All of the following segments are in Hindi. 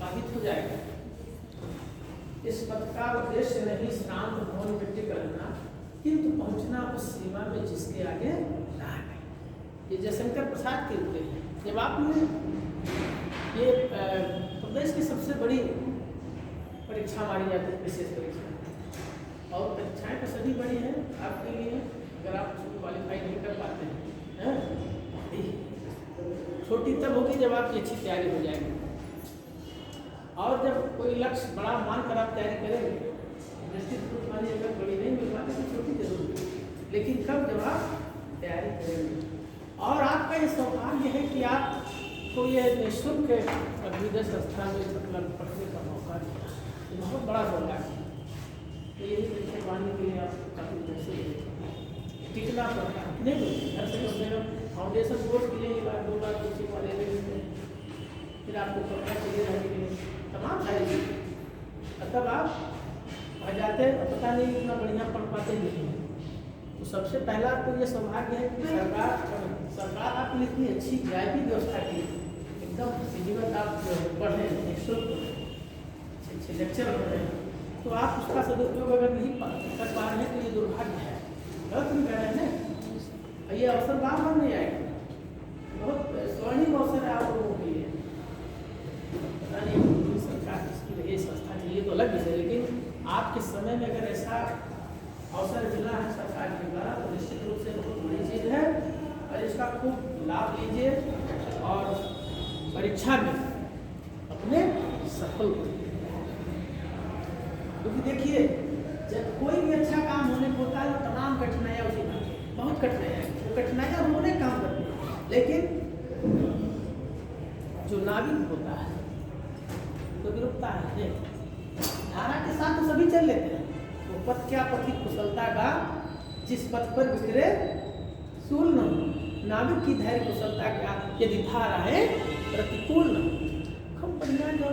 साबित हो जाएगा। इस पथ का उद्देश्य नहीं शांत मौन मिट्टी करना, किंतु पहुंचना उस सीमा में जिसके आगे राह नहीं। ये जयशंकर प्रसाद के रूप हैं। जब आपने ये प्रदेश की सबसे बड़ी परीक्षा मारी जाती है, विशेष परीक्षा, और परीक्षाएं तो सभी बड़ी हैं आपके लिए, अगर आप क्वालिफाई नहीं कर पाते हैं, छोटी तब होगी जब आपकी अच्छी तैयारी हो जाएगी। और जब कोई लक्ष्य बड़ा मान कर आप तैयारी करेंगे, निश्चित रूप मानी अगर बड़ी नहीं मिल पाती तो छोटी जरूर मिलेगी, लेकिन कब जब आप तैयारी करेंगे। और आपका ये सौभाग्य है कि आपको ये निःशुल्क अभ्युदय संस्था में मतलब पढ़ने का मौका मिला, ये बहुत बड़ा सौभाग्य है। तो यही परीक्षा पाने के लिए आपको काफ़ी पैसे टिकना पड़ता है, नहीं घर से कम से कम फाउंडेशन कोर्स के लिए 1 लाख 2 लाख कोचिंग वाले ले लेते हैं, फिर आपको पढ़ना चाहिए रहने के लिए तमाम सारी चीज़ें, तब आप आ जाते हैं, पता नहीं इतना बढ़िया पढ़ पाते नहीं। तो सबसे पहला तो ये सौभाग्य है कि सरकार आपके लिए इतनी अच्छी वीआईपी व्यवस्था की, एकदम जीवन आप पढ़ें, निःशुल्क अच्छे लेक्चर हो रहे हैं, तो आप उसका सदुपयोग अगर नहीं कर पा रहे हैं तो ये दुर्भाग्य है, गलत नहीं कह रहे हैं। ये अवसर बार बार नहीं आएगा, बहुत स्वर्णिम अवसर है आप लोगों के लिए। पता नहीं सरकार किसकी रही, संस्था के लिए तो अलग विषय, लेकिन आपके समय में अगर ऐसा अवसर मिला है सरकार के द्वारा तो निश्चित रूप से बहुत बड़ी चीज़ है, और इसका खूब लाभ लीजिए और परीक्षा में अपने सफल होइए। क्योंकि देखिए, जब कोई भी अच्छा काम होने को होता है तो तमाम कठिनाइयाँ उसी में, बहुत कठिनाइयाँ, वो कठिनाइयाँ होने काम करती हैं, लेकिन जो नाविक होता है तो भी रुकता है। धारा के साथ तो सभी चल लेते हैं, वो पथ क्या पथिक कुशलता का, जिस पथ पर गुजरे सूल न हो, नाविक की धैर्य कुशलता क्या, यदि धाराएं प्रतिकूल न हो। खूब बढ़िया जो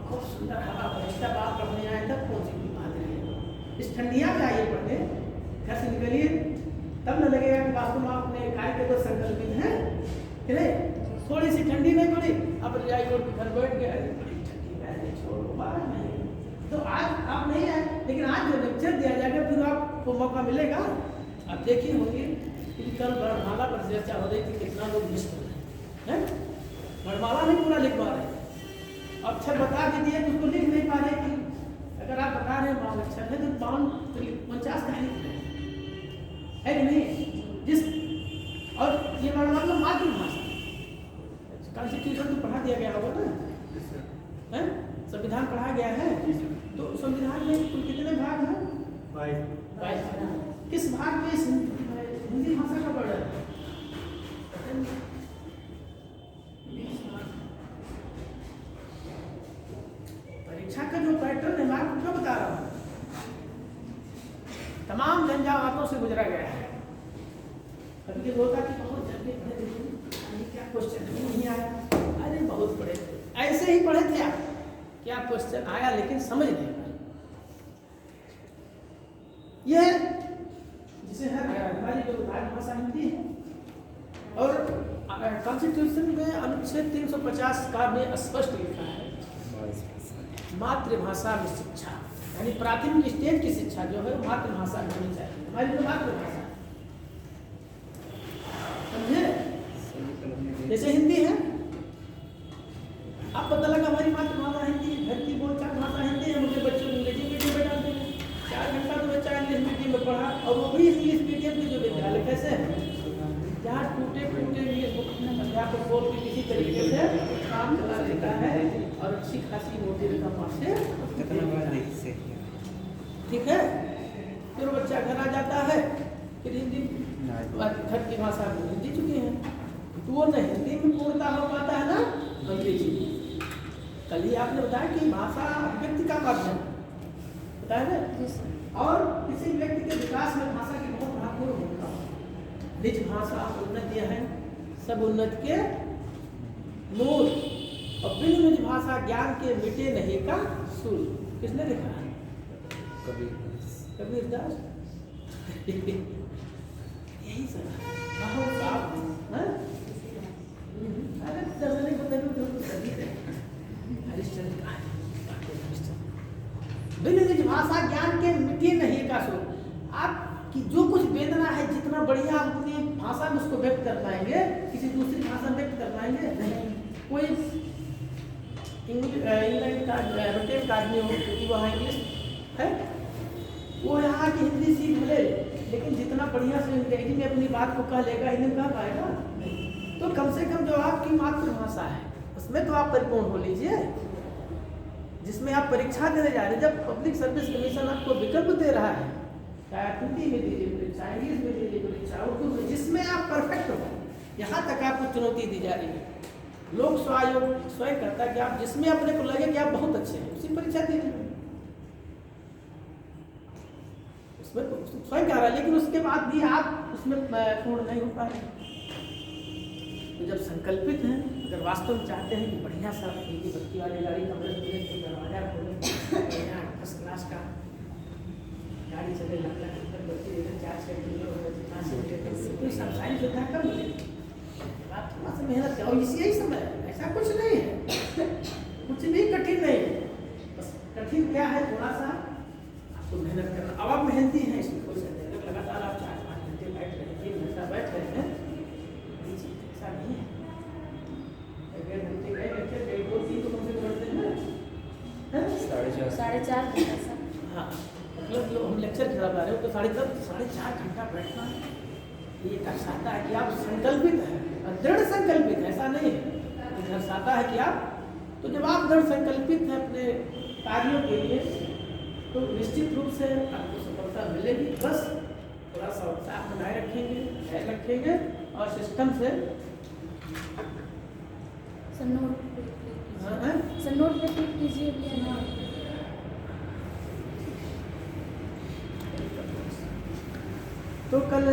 खूब सुंदर हवा बहता, आप पढ़ने आए तब कौन सी बात है, इस ठंडिया में आइए पढ़ने, घर से निकलिए तब न लगेगा कि वास्तव में आपने काय के तो संकल्पित हैं कि नहीं। थोड़ी सी ठंडी नहीं पड़ी, अब रजाई ओढ़ के घर बैठ गए, बड़ी ठंडी है, छोड़ो बाहर नहीं। तो आज आप नहीं आए, लेकिन आज जो लेक्चर दिया जाएगा फिर आपको मौका मिलेगा। आप देखिए होंगे कि कल वर्णमाला पर चर्चा हो रही थी, कितना लोग मिस कर रहे हैं, वर्णमाला नहीं पूरा लिख पा रहे, अक्षर बता भी दिए तो उसको लिख नहीं पा रहे। कि अगर आप बता रहे हैं बाउन अक्षर है तो 50 का है कि नहीं, जिस और ये वर्णमाला मातृभाषा, कॉन्स्टिट्यूशन तो पढ़ा दिया गया होगा ना, है संविधान पढ़ा गया है, तो संविधान में कुल कितने भाग हैं? 22। किस भाग में हिंदी भाषा का वर्णन है? परीक्षा का जो पैटर्न है मैं आपको क्यों बता रहा हूँ, तमाम झंझावातों से गुजरा गया है। कभी होता कि बहुत जल्दी क्या क्वेश्चन नहीं आया, अरे बहुत पढ़े ऐसे ही पढ़े थे आप, क्या क्वेश्चन आया लेकिन समझ नहीं पाए। यह जिसे है हमारी जो राजभाषा हिंदी है, और कॉन्स्टिट्यूशन में अनुच्छेद 350 का में स्पष्ट लिखा है मातृभाषा में शिक्षा, यानी प्राथमिक स्टेज की शिक्षा जो है मातृभाषा में होनी चाहिए। हमारी जो मातृभाषा समझे, जैसे हिंदी है, आप पता लगा हमारी मातृभाषा हिंदी, घर की बोलचाल भाषा हिंदी है, मुझे बच्चों को अंग्रेजी मीडियम में डालते हैं, 4 घंटा तो बच्चा इंग्लिश मीडियम में पढ़ा, और वो भी इंग्लिश मीडियम के जो विद्यालय कैसे है, जहाँ टूटे इंग्लिश अध्यापक बोल के किसी तरीके से काम चला लेता है और अच्छी खासी मोटी रकम से, ठीक है। फिर बच्चा घर आ जाता है, फिर हिंदी घर की भाषा में हिंदी चुके हैं, तो वो न हिंदी में पूर्णता हो पाता है ना अंग्रेजी में। कल ही आपने बताया कि भाषा व्यक्ति का माध्यम बताया ना, और किसी व्यक्ति के विकास में भाषा की बहुत महत्वपूर्ण भूमिका है। निज भाषा उन्नतियाँ हैं सब उन्नत के मूल, और बिन निज भाषा ज्ञान के मिटे नहीं का सूल। किसने लिखा है? कबीरदास। यही सब बहुत साफ है। अरे दर्शन नहीं पता नहीं बिन निज भाषा ज्ञान के मिटे नहीं का शोक। आपकी जो कुछ वेदना है, जितना बढ़िया आप अपनी भाषा में उसको व्यक्त कर पाएंगे, किसी दूसरी भाषा में व्यक्त कर पाएंगे नहीं। कोई इंग्लैंड का ब्रिटेन का आदमी हो, क्योंकि वहाँ इंग्लिश है, वो यहाँ की हिंदी सीख ले, लेकिन जितना बढ़िया से अंग्रेजी में अपनी बात को कह लेगा, हिंदी में कह पाएगा नहीं। तो कम से कम जो आपकी मातृभाषा है उसमें तो आप परिपूर्ण हो लीजिए, जिसमें आप परीक्षा देने जा रहे हैं। जब पब्लिक सर्विस कमीशन आपको विकल्प दे रहा है, चाहे आप हिंदी में दीजिए परीक्षा, इंग्लिश में दीजिए परीक्षा, उर्दू में, जिसमें आप परफेक्ट हो, यहाँ तक आपको चुनौती दी जा रही है। लोक सेवा आयोग स्वयं कहता है कि आप जिसमें अपने को लगे कि आप बहुत अच्छे हैं, उसी परीक्षा दीजिए, उसमें तो स्वयं कह रहा है, लेकिन उसके बाद भी आप उसमें पूर्ण नहीं हो पा रहे। तो जब संकल्पित हैं, अगर वास्तव में चाहते हैं कि बढ़िया सा एक बत्ती वाली गाड़ी का दरवाजा खोलें, फर्स्ट क्लास का गाड़ी चले, बत्ती चार्ज करके संसारी सुविधा कर मिलेगी। आप थोड़ा सा मेहनत करो, यही समय है, ऐसा कुछ नहीं है, कुछ भी कठिन नहीं है। बस कठिन क्या है, थोड़ा सा आपको मेहनत करना। अब आप मेहनती हैं, इसमें कोई संदेह, लगातार आप 4-5 घंटे बैठ रहे हैं, 3 घंटा बैठ रहे हैं, ऐसा नहीं है। 1.5 घंटे गए, 1.5-2-3 तो कम से कम करते हैं, 4.5 घंटा। हाँ, मतलब जो हम लेक्चर खिला पा रहे हो तो 4.5 घंटा बैठना है। ये दर्शाता है कि आप संकल्पित हैं, दृढ़ संकल्पित है, ऐसा नहीं है। ये दर्शाता है कि आप, तो जब आप दृढ़ संकल्पित हैं अपने कार्यों के लिए, तो निश्चित रूप से आपको सफलता मिलेगी। बस थोड़ा सा उत्साह बनाए रखेंगे, ध्यान रखेंगे और सिस्टम से नोट पे क्लिक कीजिए। तो कल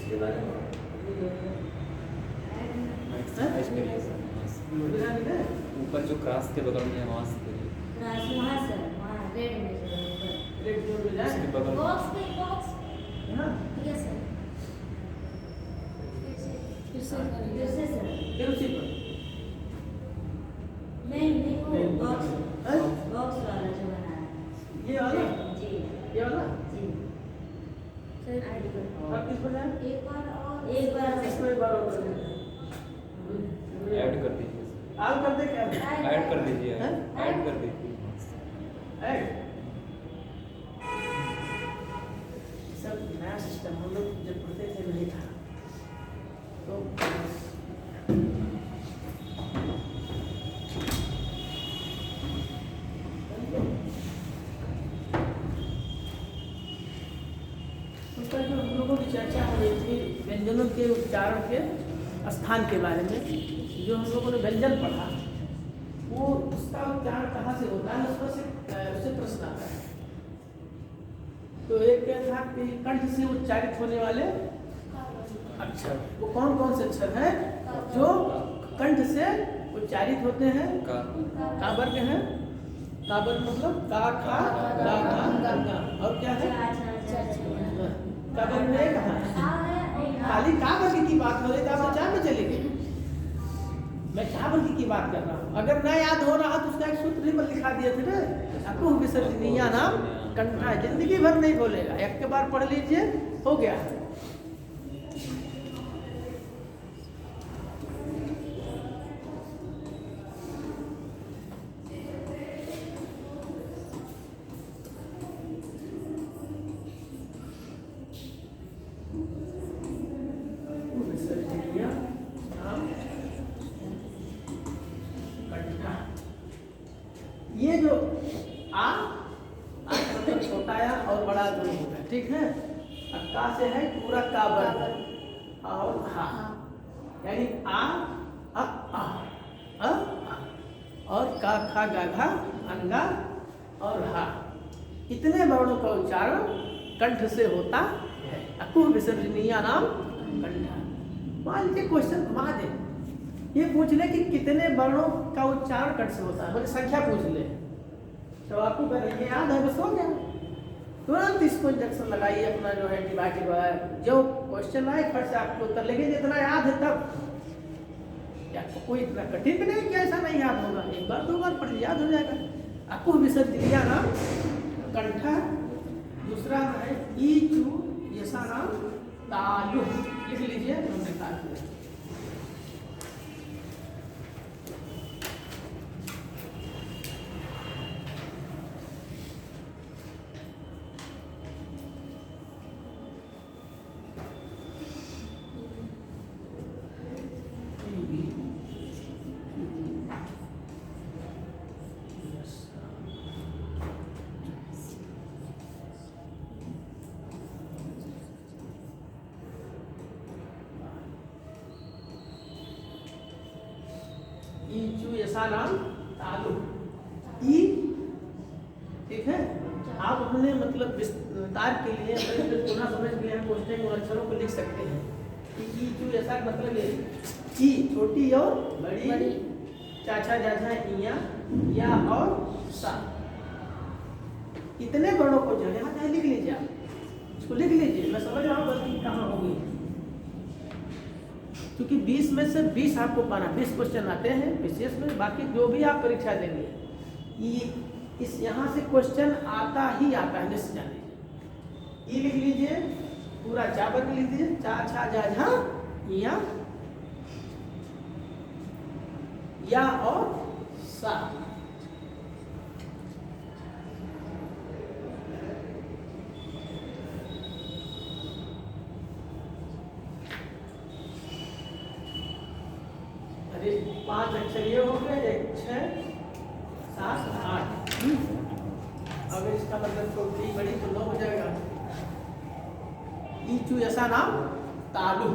इसके बारे में ऊपर जो क्रॉस के बगल में है वहाँ से रेड जोन में जाए, उसके बगल में है ना, फिर उसी पर ये वाला, ये वाला और किस पर जाए, एक बार इसमें एक बार और ऐड कर दीजिए, आप कर दे क्या, ऐड कर दीजिए, हैं? ऐड कर दीजिए। ऐड सब नया सिस्टम हम लोग जब पढ़ते थे नहीं था। तो उसका जो हम लोगों की चर्चा हो रही थी व्यंजनों के उच्चारण के स्थान के बारे में, जो हम लोगों ने व्यंजन पढ़ा, वो उसका उच्चारण कहाँ से होता है, उससे प्रश्न आता है। तो एक क्या था कि कंठ से उच्चारित होने वाले अक्षर, वो कौन कौन से अक्षर हैं जो कंठ से उच्चारित होते हैं? का वर्ग है, का वर्ग मतलब का, खा, गा, घा, गा, और क्या है का वर्ग में कहाँ है? खाली का वर्ग की बात हो रही तो आप 4 में चले गए। मैं क्या वर्ग की बात कर रहा हूँ, अगर ना याद हो रहा तो उसका एक सूत्र ही पर लिखा दिए थे ना, अकुह विसर्जनीय नाम कंठा, जिंदगी भर नहीं बोलेगा, एक के बार पढ़ लीजिए, हो गया। विसर्जनीय नाम कंठा, ये जो आ मतलब छोटा या और बड़ा दोनों होता है, ठीक है। का से है पूरा का वर्ग और हा, यानी आ और का, खा, गा, घा, अंगा और हा, इतने वर्णों का उच्चारण कंठ से होता है। अकुह विसर्जनीय नाम कंठा। मान लीजिए क्वेश्चन घुमा दे, ये पूछ ले कि कितने वर्णों का उच्चारण कंठ से होता है, मतलब संख्या पूछ ले, तो आपको ये याद है, बस हो गया। तुरंत इसको इंजेक्शन लगाइए अपना जो है एंटीबायोटिक वगैरह। जो क्वेश्चन आए फट से आपको उत्तर, लेकिन जितना याद है तब, या तो कोई इतना कठिन भी नहीं कि ऐसा नहीं याद होगा, एक बार दो बार पढ़ याद हो जाएगा। आपको विसर्जनिया नाम कंठा, दूसरा है ईचू यसा नाम तालु, लिख लीजिए हमने कहा किया। ईचू यसा नाम तालु, ई, ठीक है। आप अपने मतलब विस्तार के लिए पुनः समझ के लिए हम क्वेश्चन और अक्षरों को लिख सकते हैं कि ईचू यसा का मतलब ये ई छोटी और बड़ी, चाचा जाजा इया, या और सा, इतने बड़ों को जो है लिख लीजिए आप, इसको लिख लीजिए। मैं समझ रहा हूँ गलती कहाँ होगी, क्योंकि 20 में से 20 आपको पाना, 20 क्वेश्चन आते हैं विशेष में, बाकी जो भी आप परीक्षा देंगे ये इस यहाँ से क्वेश्चन आता ही आता है, निश्चित जानिए। ई लिख लीजिए, पूरा चावल लिख लीजिए, चा छा जा झा या और सा। अरे 5 अक्षर ये हो गए, 1 6 7 8। अब इसका मतलब छोटी बड़ी तो 9 हो जाएगा। ईचू ऐसा नाम तालु,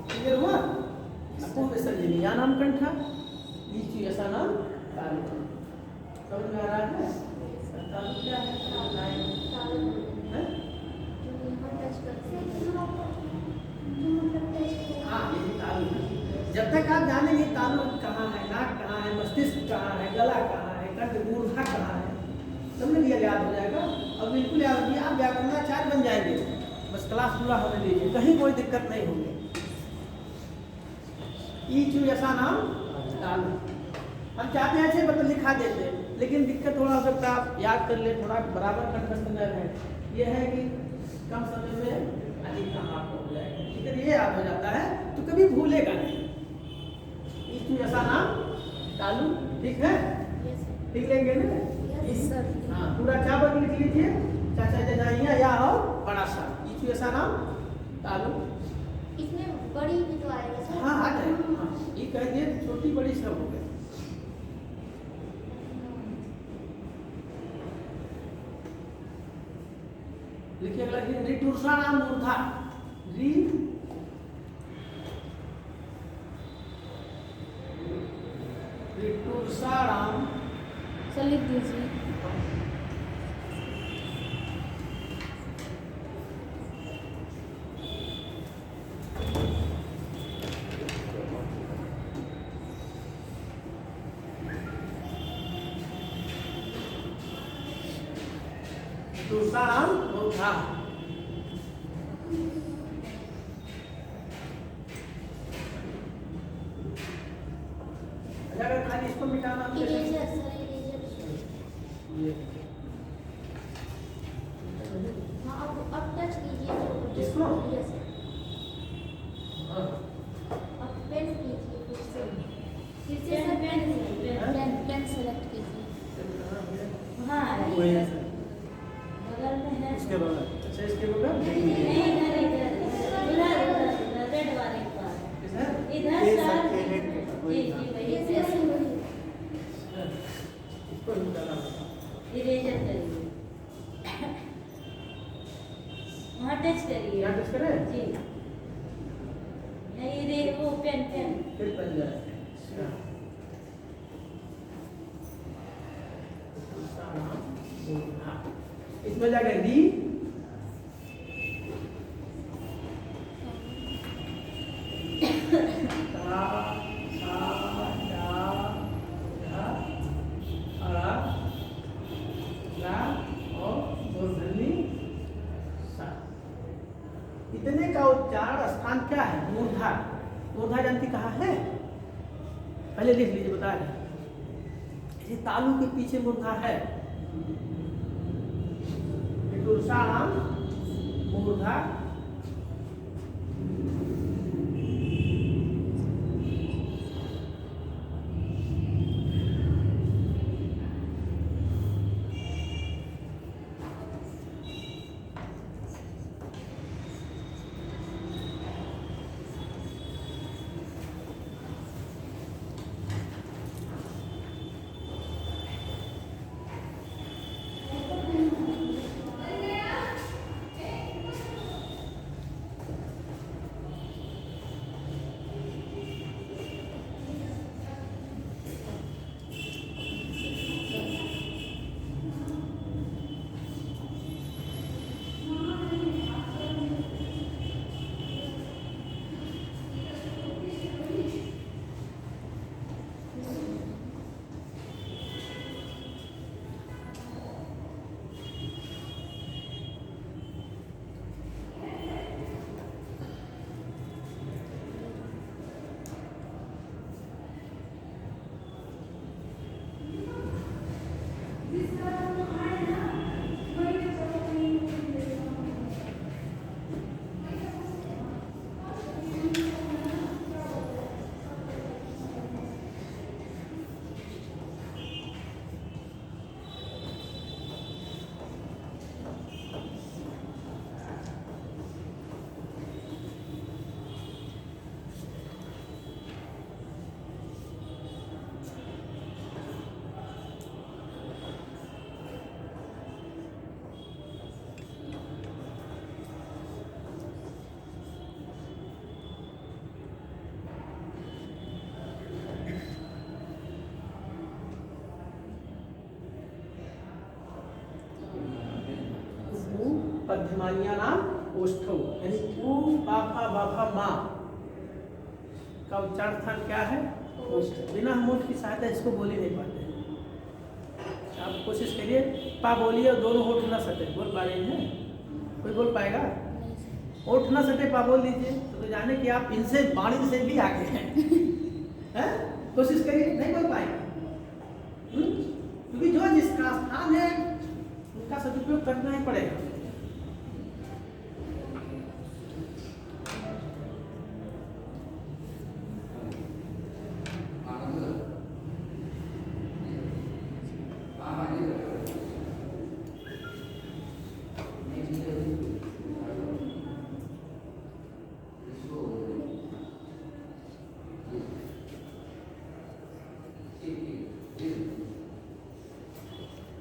क्लियर हुआ। आपको विसर्जनिया नाम कंठा, ईचू ऐसा नाम तालु, समझ में आ रहा है। तालु क्या है? हाँ, यही तालु है। जब तक आप जानेंगे तालु कहाँ है, नाक कहाँ है, मस्तिष्क कहाँ है, गला कहाँ है, कंठ मूर्धा कहाँ है, समझ लिया, याद हो जाएगा। अब बिल्कुल याद हो गया, आप व्याकरणाचार्य बन जाएंगे। बस क्लास पूरा होने दीजिए, कहीं कोई दिक्कत नहीं होगी। ईचू ऐसा नाम तालु, हम चाहते हैं ऐसे मतलब लिखा देते, लेकिन दिक्कत थोड़ा हो सकता है, आप याद कर ले, थोड़ा बराबर कंठस्थ न रहे। ये है कि कम समय में अधिक काम आपको हो जाएगा, लेकिन ये याद हो जाता है तो कभी भूलेगा नहीं। ईचू ऐसा नाम तालु, ठीक है, लिख लेंगे ना। हाँ, पूरा चावल लिख लीजिए, चाचा जजाइया या और बड़ा सा, ईचू ऐसा नाम तालु। इसमें बड़ी भी तो आएगा सर। हाँ, आ जाएगा। हाँ, ये कह दिए छोटी बड़ी सब हो गए। लिखिए अगला, ऋतुषा नाम मूर्धा, ऋतुषा नाम, सर लिख दीजिए। ऋतुषा नाम मूर्धा। अगर खाली इसको मिटाना तो इरेजर सर, इरेजर। ये हाँ, अब टच कीजिए तो किसको? यस। हाँ, अब पेन कीजिए फिर से सर, पेन सेलेक्ट कीजिए। हाँ, वही है सर। बगल में है। इसके बाद अच्छा, इसके बगल नहीं, इधर रेड वाले के पास। इधर इधर ये सर। सर, ये रेड के पास, वही। जी वही ऐसे इसको मिटाना होगा। इरेजर करिए, वहाँ टच करिए। यहाँ टच करें? जी, नहीं रे वो पेन फिर बन जाए। अच्छा, ऋतुषा नाम मूर्धा। इसमें जाकर री, ता, सा, जा, झा, अरा, ला और मूर्धन्य उच्चारण स्थान क्या है? मूर्धा। मूर्धा जानती कहाँ है? पहले लिख लीजिए, बता रहे ये तालु के पीछे मूर्धा है। मूर्धा पद्यमानिया नाम ओष्ठौ, यानी ऊ बाफा बाफा माँ का उच्चारण स्थान क्या है? ओष्ठ। बिना हम होठ की सहायता इसको बोल ही नहीं पाते। आप कोशिश करिए, पा बोलिए और दोनों होठ ना सटे। बोल पा रहे हैं? कोई बोल पाएगा? होठ ना सटे पा बोल लीजिए तो जाने कि आप इनसे वाणी से भी आगे हैं। हैं? कोशिश करिए, नहीं बोल पाएंगे। क्योंकि जो जिसका स्थान है उनका सदुपयोग करना ही पड़ेगा।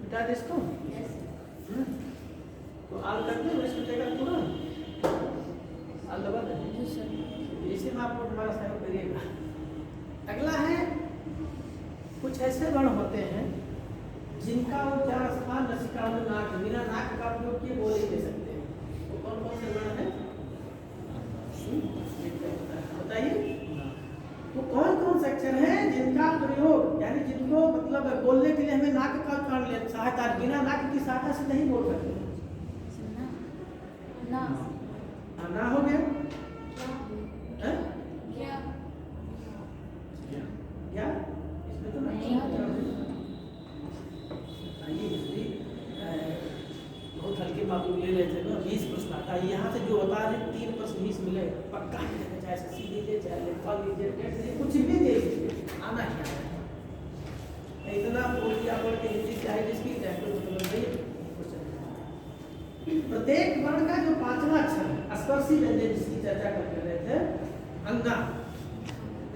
बता दे इसको। तो आल कर दे, इसको चेक कर पूरा आल दबा दे। इसी में आप हमारा सहयोग करिएगा। अगला है, कुछ ऐसे वर्ण होते हैं जिनका उच्चारण स्थान नसिका में नाक, बिना नाक का उपयोग किए बोल ही नहीं सकते। वो कौन कौन से वर्ण है बताइए? वो कौन कौन से अक्षर हैं जिनका प्रयोग, यानी जिनको मतलब बोलने के लिए हमें नाक का उच्चारण सहायता, बिना नाक की सहायता से नहीं बोल सकते? ना हो गया? क्या इसमें तो नहीं बहुत हल्के मामूल ले रहे थे ना। 20 प्रश्न आता है यहाँ से, जो बता रहे 3 प्रश्न 20 मिले पक्का ही देना, चाहे सी लीजिए चाहे लेखा लीजिए टेट कुछ भी दे दीजिए, आना क्या है। इतना बोल दिया पढ़ के हिंदी चाहे जिसकी चाहे कोई मतलब नहीं। प्रत्येक वर्ण का जो 5वां अक्षर है स्पर्शी व्यंजन जिसकी चर्चा कर रहे थे, अंगा।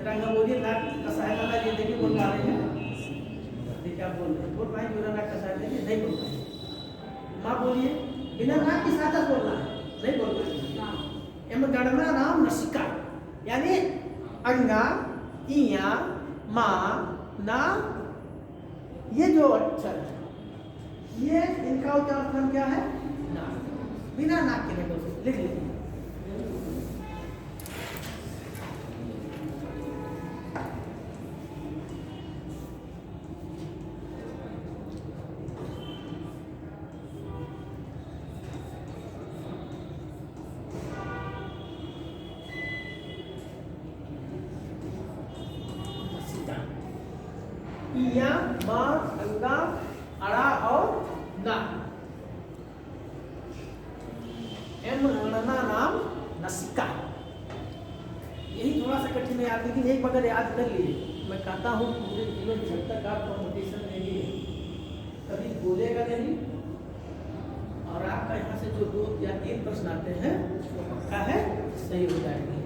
रंगा बोलिए, नाक का सहायता का ये देखिए बोल पा रहे हैं? देखिए आप बोल रहे हैं, बोल पाएंगे बिना नाक का सहायता के? नहीं बोल पाएंगे। माँ बोलिए, बिना नाक की सहायता बोलना है, नहीं बोल पाएंगे। एम गणना नाम नसिका, यानी अंगा, इया, माँ, ना, ये जो अक्षर है ये इनका उच्चारण क्या है? नाक। बिना नाक के नहीं बोल सकते। लिख लीजिए। माँ, गंगा, अड़ा और ना। एम गणना नाम नसिका। यही थोड़ा सा कठिन है याद, लेकिन एक बार याद कर लिए। मैं कहता हूँ पूरे जीवन जब तक आप कॉम्पिटिशन लेंगे कभी बोलेगा नहीं, और आपका यहाँ से जो 2 या 3 प्रश्न आते हैं वो पक्का है सही हो जाएंगे।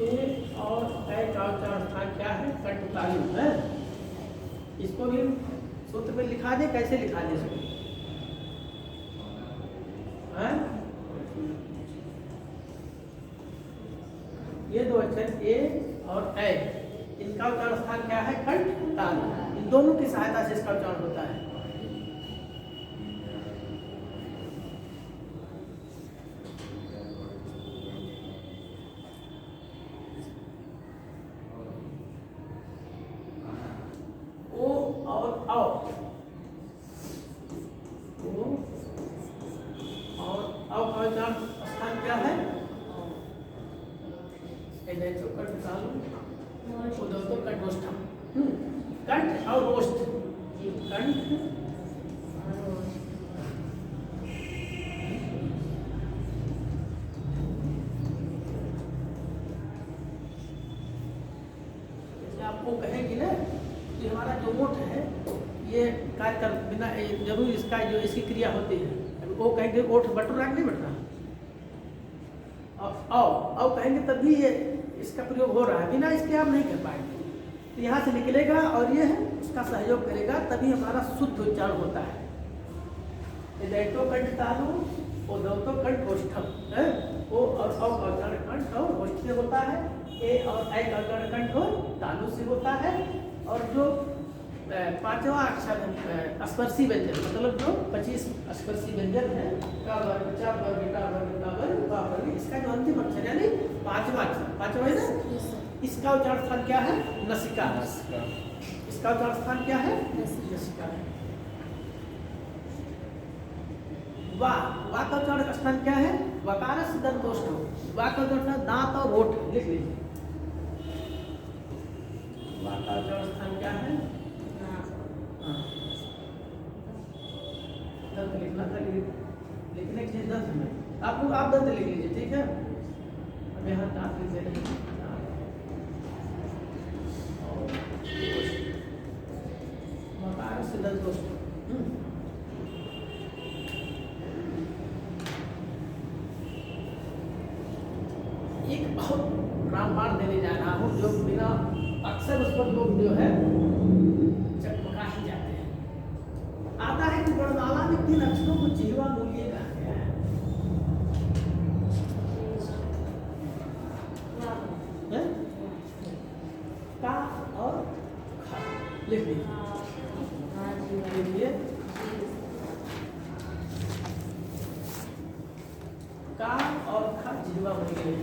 ए और ऐ का उच्चारण स्थान क्या है? कंठ तालु है। इसको भी सूत्र में लिखा दे, कैसे लिखा दे इसको? हैं? ये 2 अक्षर ए और ऐ, इनका उच्चारण स्थान क्या है? कंठ तालु। इन दोनों की सहायता से इसका उच्चारण होता है। कंठ और रोष्ट, कंठ आपको कहेंगे ना कि हमारा जो ओठ है ये कार्य कर बिना जरूर इसका जो इसकी क्रिया होती है, वो कहेंगे ओठ बट रहा नहीं बट रहा, और कहेंगे तभी ये इसका प्रयोग हो रहा है, बिना इसके आप नहीं कर पाएंगे। तो यहाँ से निकलेगा और ये उसका सहयोग करेगा, तभी हमारा शुद्ध उच्चारण होता है। दैतो कंठ तालु, ओ दौतो कंठ ओष्ठम है, ओ और औ का उच्चारण कंठ और ओष्ठ से होता है, ए और ऐ का उच्चारण कंठ और तालु से होता है। और जो 5वां अक्षर स्पर्शी व्यंजन, मतलब जो 25 स्पर्शी व्यंजन है, का वर्ग, चा वर्ग, टा वर्ग, ता वर्ग, पा वर्ग, इसका जो अंतिम अक्षर यानी 5वां अक्षर, 5वां है ना, इसका उच्चारण स्थान क्या है? नसिका। इसका उच्चारण स्थान क्या है? नसिका है। वा, वा का उच्चारण स्थान क्या है? वकार से दंतोष्ठ। वा का उच्चारण दांत और होठ, लिख लीजिए। वा का उच्चारण स्थान क्या है? दंत लिखना था, लिखने के लिए दंत में आप दंत लिख लीजिए, ठीक है? अब यहाँ दांत लिख लीजिए, वकार से दंतोष्ठ। एक बहुत रामबाण देने जा रहा हूँ, जो बिना अक्सर उस पर लोग जो है चकमका ही जाते हैं। आता है कि वर्णमाला में 3 अक्षरों को जिह्वा मूल्य कहा गया है, का और खा, लिख लीजिए। का और खा जिह्वा मूल्य है।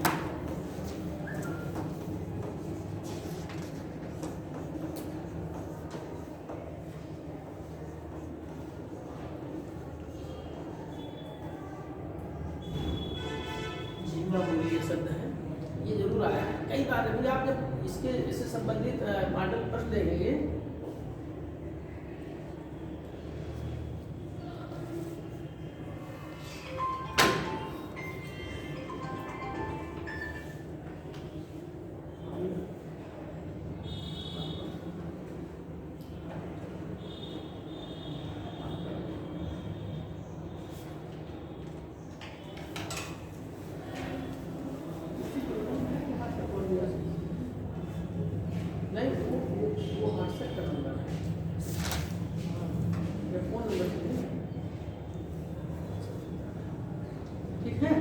शब्द है, ये जरूर आया है कई बार। अभी आप जब इससे संबंधित मॉडल प्रश्न देखेंगे, ठीक है?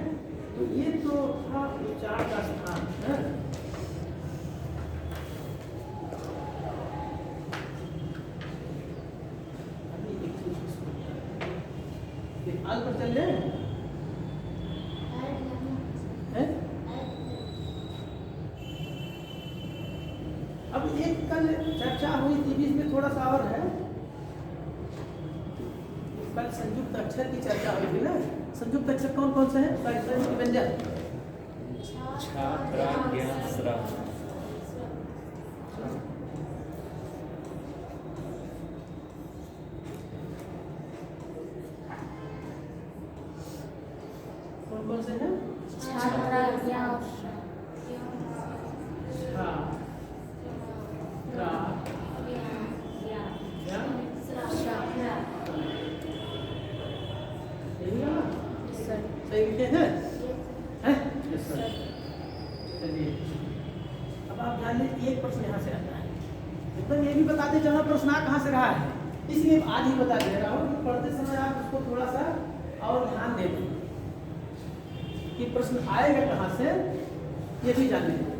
तो ये तो था उच्चारण का स्थान है। आल पर चल जाए हैं? अब एक कल चर्चा हुई थी, बीच में थोड़ा सा और है। कल संयुक्त अक्षर की चर्चा हुई थी ना। संयुक्त अक्षर कौन कौन से हैं? संयुक्त व्यंजन छा त्रा ज्ञा स्रा। कौन कौन से हैं? छात्रा ज्ञा छा त्रा ज्ञा यही ना? सही लिखे हैं? हैं? चलिए अब आप जान लीजिए एक प्रश्न यहाँ से आता है। एकदम ये भी बताते चलो प्रश्न कहाँ से रहा है, इसलिए आज ही बता दे रहा हूँ कि पढ़ते समय आप उसको थोड़ा सा और ध्यान दे दें कि प्रश्न आएगा कहाँ से, ये भी जान लीजिए।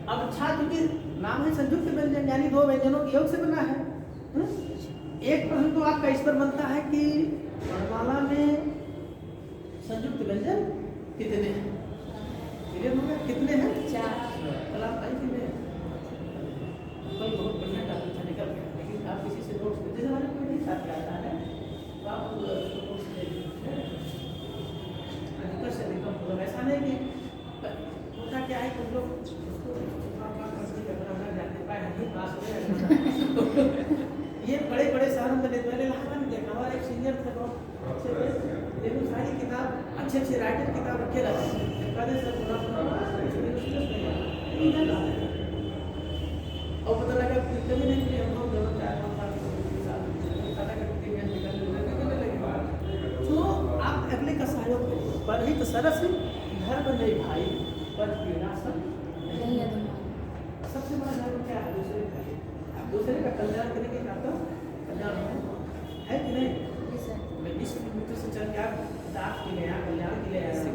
अब छात्र की नाम है संयुक्त व्यंजन, यानी दो व्यंजनों के योग से बना है। एक प्रश्न तो आपका इस पर बनता है कि वर्णमाला में संयुक्त व्यंजन कितने हैं? क्लियर हो गया? कितने हैं? 4। कल आप आई थी मैं कल बहुत बढ़िया टॉपिक था, निकल गया, लेकिन आप किसी से नोट्स जैसे हमारे कोई नहीं साथ में आता है तो आप उसको नोट्स दे दीजिए। अधिकतर से अधिकतर मतलब ऐसा नहीं कि होता क्या है कि हम लोग उसको जाते पाए नहीं पास हो ये बड़े बड़े शहरों में मैंने इलाहाबाद में देखा, हमारा एक सीनियर थे बहुत अच्छे थे, लेकिन सारी किताब अच्छे अच्छे राइटर किताब रखे रहते हैं, कहते सर और पता लगा कभी नहीं कि हम लोग दोनों 4-5 साल तो आप अगले का सहयोग करिए। पर ही तो सरस धर्म नहीं भाई पर पीड़ा सब नहीं है सबसे बड़ा धर्म क्या है? दूसरे का। आप दूसरे का कल्याण करेंगे क्या तो कल्याण है कि नहीं? मैं 20 किलोमीटर से चल के आप किताब के लिए कल्याण के लिए आया हूँ,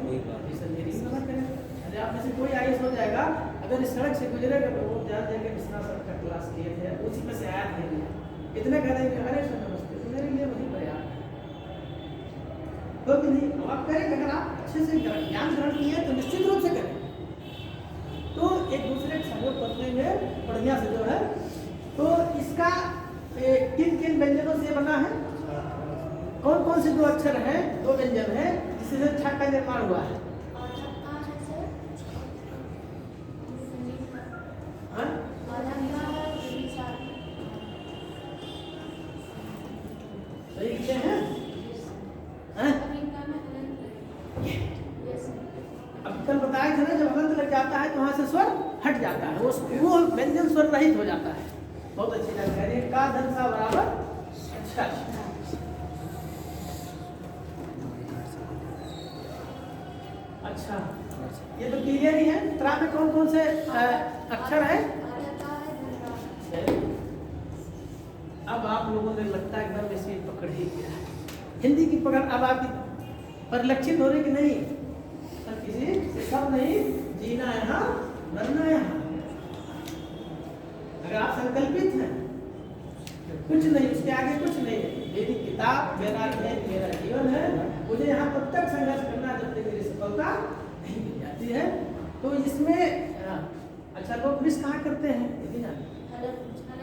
अरे आप में से कोई आईएएस हो जाएगा, अगर इस सड़क से गुजरेगा तो वो जान जाएंगे मिश्रा सर का क्लास लिए थे, उसी में से आया थे इतने कह देंगे अरे सर नमस्ते, तो मेरे लिए वही पर्याप्त तो नहीं। अब आप करेंगे, अगर आप अच्छे से ज्ञान ग्रहण किए तो निश्चित रूप से करें, तो एक दूसरे का सहयोग करते हुए बढ़िया से जो है। तो इसका किन किन व्यंजनों से बना है? कौन कौन से दो अक्षर हैं, दो व्यंजन है जिससे छा का निर्माण हुआ है? सही लिखे हैं? अब कल बताया था ना, जब हलंत लग जाता है तो वहां से स्वर हट जाता है, वो व्यंजन स्वर रहित हो जाता है। बहुत अच्छी जानकारी है। का धन सा बराबर अच्छा। अच्छा ये तो क्लियर ही है। त्रा में कौन कौन से अक्षर है? अब आप लोगों ने लगता है एकदम ऐसे पकड़ ही किया है हिंदी की पकड़। अब आपकी परिलक्षित हो रही कि नहीं? तो किसी से सब नहीं, जीना यहाँ मरना यहाँ। अगर आप संकल्पित हैं कुछ नहीं, उसके आगे कुछ नहीं है। मेरी किताब मेरा है, मेरा जीवन है, मुझे यहाँ तब तक संघर्ष करना जब तक मेरी सफलता नहीं मिल जाती है। तो इसमें अच्छा लोग मिस कहाँ करते हैं ये भी जाने।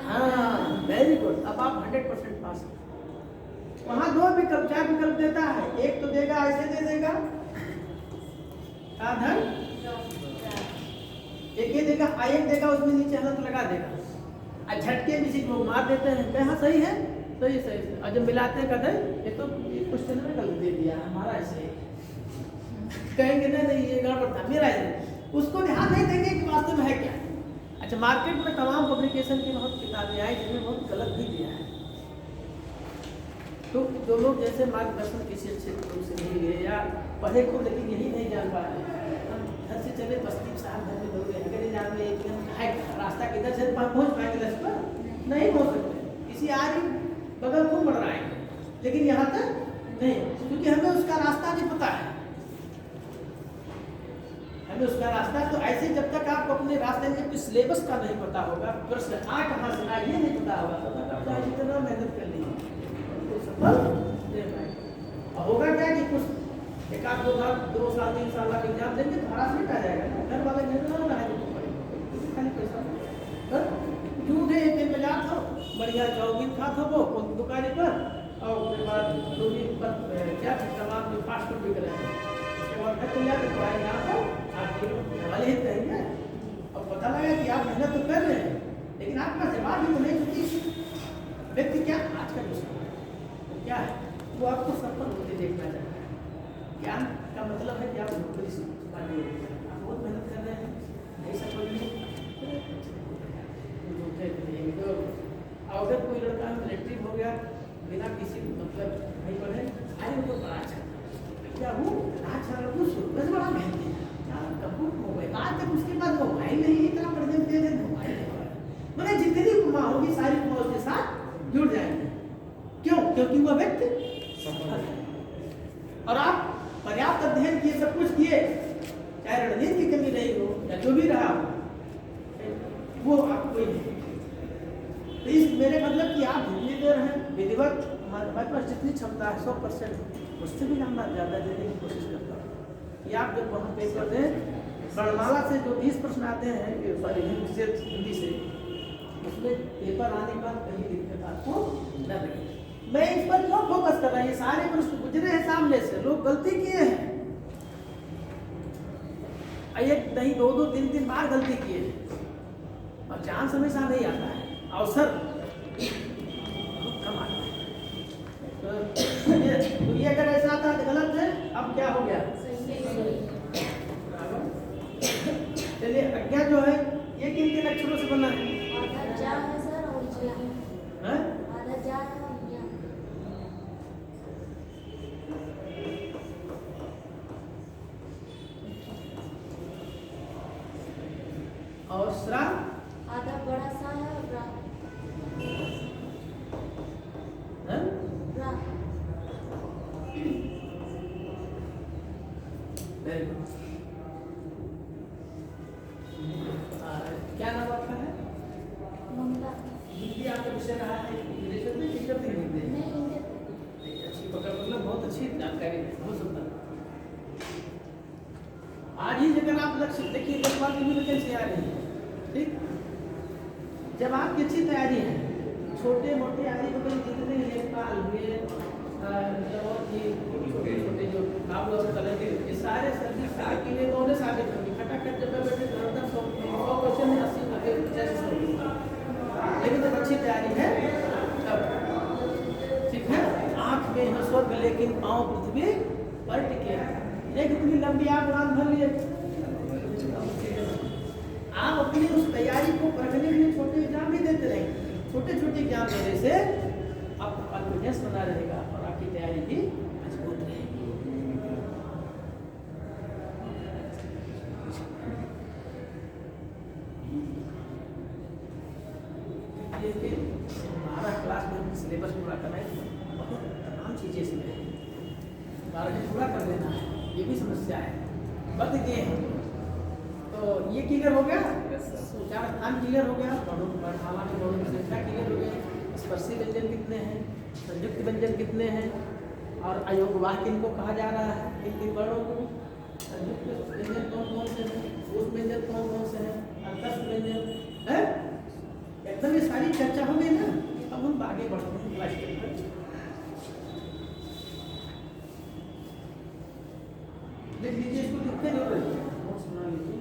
हाँ वेरी गुड, अब आप 100% पास हो। वहाँ दो विकल्प, चार विकल्प देता है, एक तो देगा ऐसे दे देगा साधन, एक ये देगा आयक देगा, उसमें नीचे हलंत लगा देगा, और झटके भी लोग मार देते हैं। कहाँ सही है? तो ये सही है। और जब मिलाते कहते ये तो क्वेश्चन में गलत दे दिया हमारा, ऐसे कहेंगे नहीं ये गड़बड़ था मेरा है, उसको ध्यान नहीं देंगे कि वास्तव में है क्या। अच्छा मार्केट में तमाम पब्लिकेशन की बहुत किताबें आई जिनमें बहुत गलत भी दिया है। तो जो लोग जैसे मार्गदर्शन किसी अच्छे गुरु से नहीं लिए या पढ़े को लेकिन यही नहीं जान पा रहे, हम घर से चले बस्ती साहब घर में दौड़े, अगर ये जान है रास्ता किधर से पहुँच पाएंगे लक्ष्य पर नहीं पहुँच सकते। किसी आगे बगल को बढ़ रहा है लेकिन यहाँ तक नहीं, क्योंकि हमें उसका रास्ता नहीं पता है। हमें उसका रास्ता तो ऐसे जब तक आप अपने रास्ते में जब सिलेबस का नहीं पता होगा, प्रश्न कहाँ से ये नहीं पता होगा, तब तक आप चाहे जितना मेहनत कर लीजिए तो सफल नहीं पाएंगे। और होगा क्या कि कुछ एक आध 2 साल 3 साल का एग्जाम देंगे तो हरासमेंट आ जाएगा। घर वाले नहीं रहा है तो खाली पैसा झूठे एक दिन में जाता हो, बढ़िया चाउमीन खा था वो दुकान पर और उसके बाद जो भी क्या तमाम जो फास्ट फूड बिक रहे हैं उसके बाद घर चले जाते तो आए यहाँ पर आपके हवाले ही करेंगे और पता लगा कि आप मेहनत तो कर रहे हैं लेकिन आपका जवाब भी तो नहीं होती। व्यक्ति क्या आज का जो समय है वो क्या है, वो आपको सफल होते देखना चाहता है। ज्ञान का मतलब है कि आप नौकरी से पाने आप बहुत मेहनत कर रहे हैं नहीं सफल नहीं तो अगर कोई लड़का मिलिट्री हो गया बिना किसी मतलब नहीं पढ़े आए उनको बड़ा अच्छा क्या वो अच्छा वो बस बड़ा मेहनती है कपूर मोबाइल आज तक उसके पास मोबाइल नहीं इतना पढ़ने दे दे मोबाइल मैंने जितनी उपमा होगी सारी उपमा उसके साथ जुड़ जाएंगे। क्यों? क्योंकि वह व्यक्ति सफल है और आप पर्याप्त अध्ययन किए सब कुछ किए चाहे रणनीति की कमी नहीं हो या जो भी रहा वो आपको नहीं। तो इस मेरे मतलब कि आप जितनी देर हैं विधिवत हमारे पास जितनी क्षमता है 100% उससे भी हम ज़्यादा देने की कोशिश करता हूँ कि आप जब वहाँ पेपर दें वर्णमाला से जो 20 प्रश्न आते हैं सॉरी हिंदी से उसमें पेपर आने के बाद कहीं दिक्कत आपको न लगे। मैं इस पर क्यों फोकस कर रहा हूँ, ये सारे प्रश्न गुजरे हैं सामने से, लोग गलती किए हैं एक नहीं दो दो तीन तीन बार गलती किए हैं और चांस हमेशा नहीं आता है, अवसर कम आता है। तो ये अगर ऐसा था तो गलत है, अब क्या हो गया चलिए अज्ञा जो है ये किन किन अक्षरों से बना है? आधा जा है सर और ज्ञा हैं? आधा जा है और ज्ञा और श्रा आधा बड़ा सा है और रा हैं? रा Very good. क्या नाम आपका है? ममता हिंदी आपका विषय रहा है इंग्लिश में नहीं करते हिंदी नहीं हिंदी अच्छी पकड़ मतलब बहुत अच्छी जानकारी है, बहुत सुंदर। आज ही अगर आप लक्ष्य देखिए 10 बार की भी वैकेंसी आ रही है, ठीक जब आपकी अच्छी तैयारी है छोटे मोटे आदि बगल जितने लेखपाल हुए और छोटे छोटे जो काम लोग कलर के ये सारे सर्विस के लिए उन्होंने साबित कर दी खटाखट जब बैठे 100 क्वेश्चन में 80 लेकिन जब अच्छी तैयारी है तब ठीक है। आँख में है स्वर्ग लेकिन पाँव पृथ्वी पर टिके, एक इतनी लंबी आप उड़ान भर लिए। आप अपनी उस तैयारी को परखने के लिए छोटे एग्जाम भी देते रहेंगे, छोटे छोटे एग्जाम देने से आपका कॉन्फिडेंस बना रहेगा और आपकी तैयारी भी मजबूत रहेगी। हमारा क्लास में सिलेबस पूरा करना है, बहुत तमाम चीज़ें इसमें है, 12 पूरा कर देना है, ये भी समस्या है। बद ये है तो ये क्लियर हो गया, चार स्थान क्लियर हो गया, वर्णमाला के वर्णों की संख्या क्लियर हो गई, स्पर्शी व्यंजन कितने हैं, संयुक्त व्यंजन कितने हैं और अयोगवाह किनको कहा जा रहा है, किन वर्णों को, संयुक्त व्यंजन कौन कौन से हैं, उप व्यंजन कौन कौन से हैं, अंतस्थ व्यंजन है, एकदम ये सारी चर्चा हो गई ना। अब हम आगे बढ़ते हैं क्लास के अंदर। लिख लीजिए इसको, कितने जोड़ रहे हैं नोट्स बना लीजिए।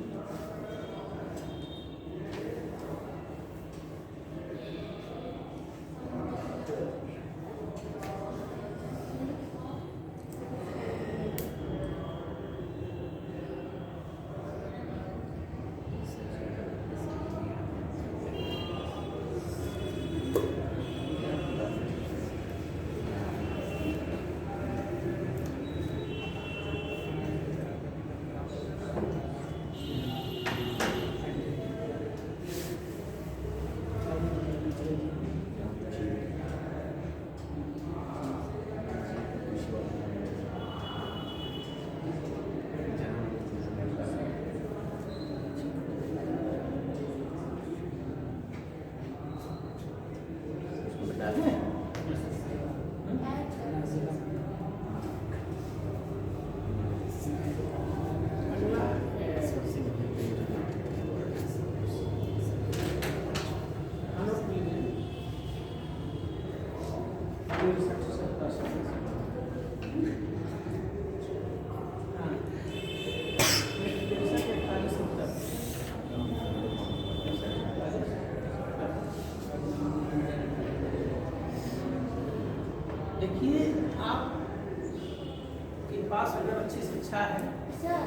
अच्छी शिक्षा है। सर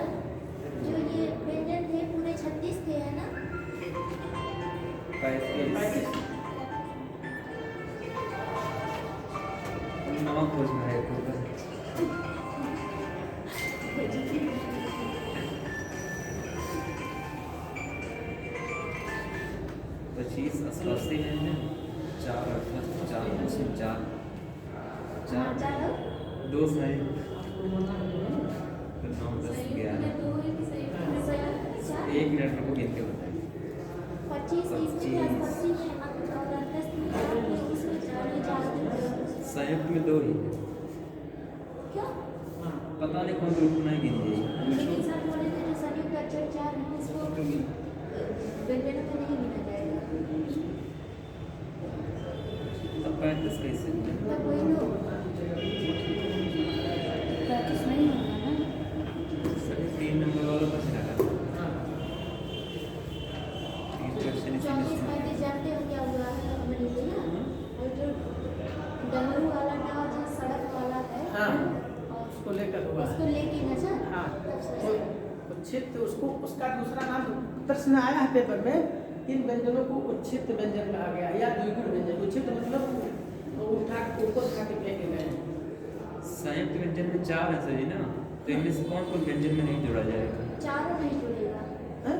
जो ये व्यंजन थे पूरे 36 थे है ना? 35 नमक खोजना है ऊपर। 25 88 व्यंजन 4 4 4 हाँ, 4 चार 2 सही आपको मना नहीं है। फिर 9 10 11 चार 1 मिनट रुको गिन के बताइए। 25 इसमें 25 में और 10 में 4 में उसमें 4 संयुक्त में 2 ही है। क्या? हाँ, पता नहीं कौन रूप में गिन दी। लेकिन सर बोले थे जो संयुक्त अक्षर 4 है इसको व्यंजनों में नहीं गिना जाएगा। तब 35 कैसे? तब वही तो 35 नहीं होगा ना? सभी 3 नंबर वालों का चला था। हाँ। 3 क्वेश्चन 34 इसमें 35 जानते हो क्या हुआ है हमारे लिए ना? और जो डमरू वाला नाव जो सड़क वाला है हाँ, और उसको लेकर हुआ है। उसको लेके ना सर हाँ, तब सर वो उच्छित उसको उसका दूसरा नाम प्रश्न आया है पेपर में। इन व्यंजनों को उच्छित व्यंजन कहा गया है या द्विगुण व्यंजन। उच्छित मतलब वो उठा ऊपर उठा के फेंके गए हैं। संयुक्त व्यंजन में 4 है सही ना? तो इनमें से कौन कौन व्यंजन में नहीं जोड़ा जाएगा? चारों नहीं जुड़ेगा। हाँ?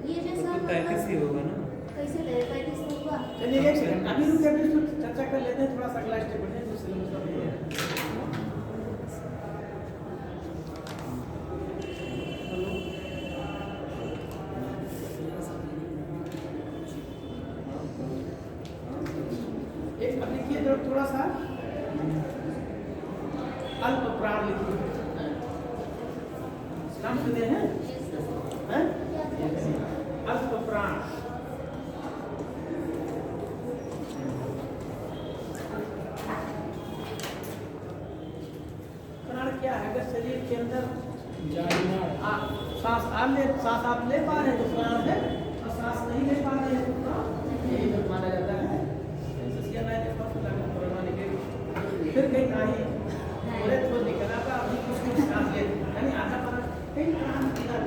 ये जो तो सर 35 ही होगा ना? कैसे रहे 35 होगा? चलिए एक सेकंड अभी रुके, अभी इसको चर्चा कर लेते हैं। थोड़ा सा अगला स्टेप बढ़े तो सिलेबस का भी है। हेलो, एक अब लिखिए जरा थोड़ा सा अल्प प्राण लिखिए। नाम सुने हैं? हैं? अल्प प्राण। प्राण क्या है? अगर शरीर के अंदर सांस आप ले पा रहे हैं तो प्राण है, और सांस नहीं ले पा रहे हैं तो प्राण यही तो माना जाता है। फिर कहीं नहीं बोले तो निकला था अभी कुछ सांस ले यानी आधा प्राण कहीं प्राण क्रिया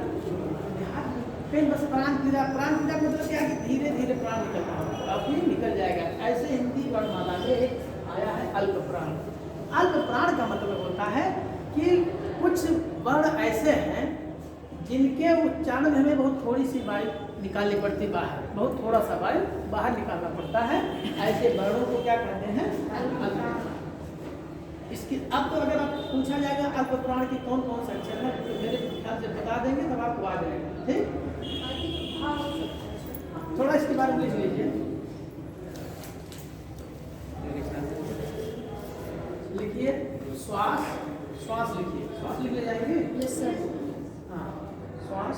देहात में कहीं बस प्राण क्रिया मतलब क्या कि धीरे धीरे प्राण निकलता है, अभी निकल जाएगा। ऐसे हिंदी वर्णमाला में एक आया है अल्प प्राण। अल्प प्राण का मतलब होता है कि कुछ वर्ण ऐसे हैं जिनके उच्चारण में हमें बहुत थोड़ी सी वायु निकालनी पड़ती बाहर, बहुत थोड़ा सा वायु बाहर निकालना पड़ता है। ऐसे वर्णों को क्या कहते हैं? अल्प प्राण। इसकी अब तो अगर आप पूछा जाएगा अल्प प्राण की कौन कौन से अक्षर है तो मेरे ख्याल से बता देंगे तब आपको आ जाएगा। ठीक, थोड़ा इसके बारे में लिख लीजिए। लिखिए श्वास, श्वास लिखिए, श्वास लिख ले जाएंगे। Yes sir. हाँ, श्वास,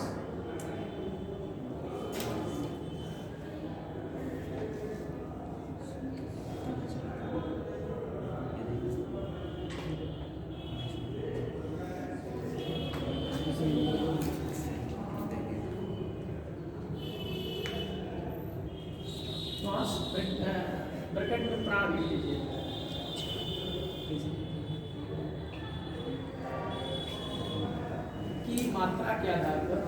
श्वास ब्रैकेट में प्राण लिख लीजिए। की मात्रा के आधार पर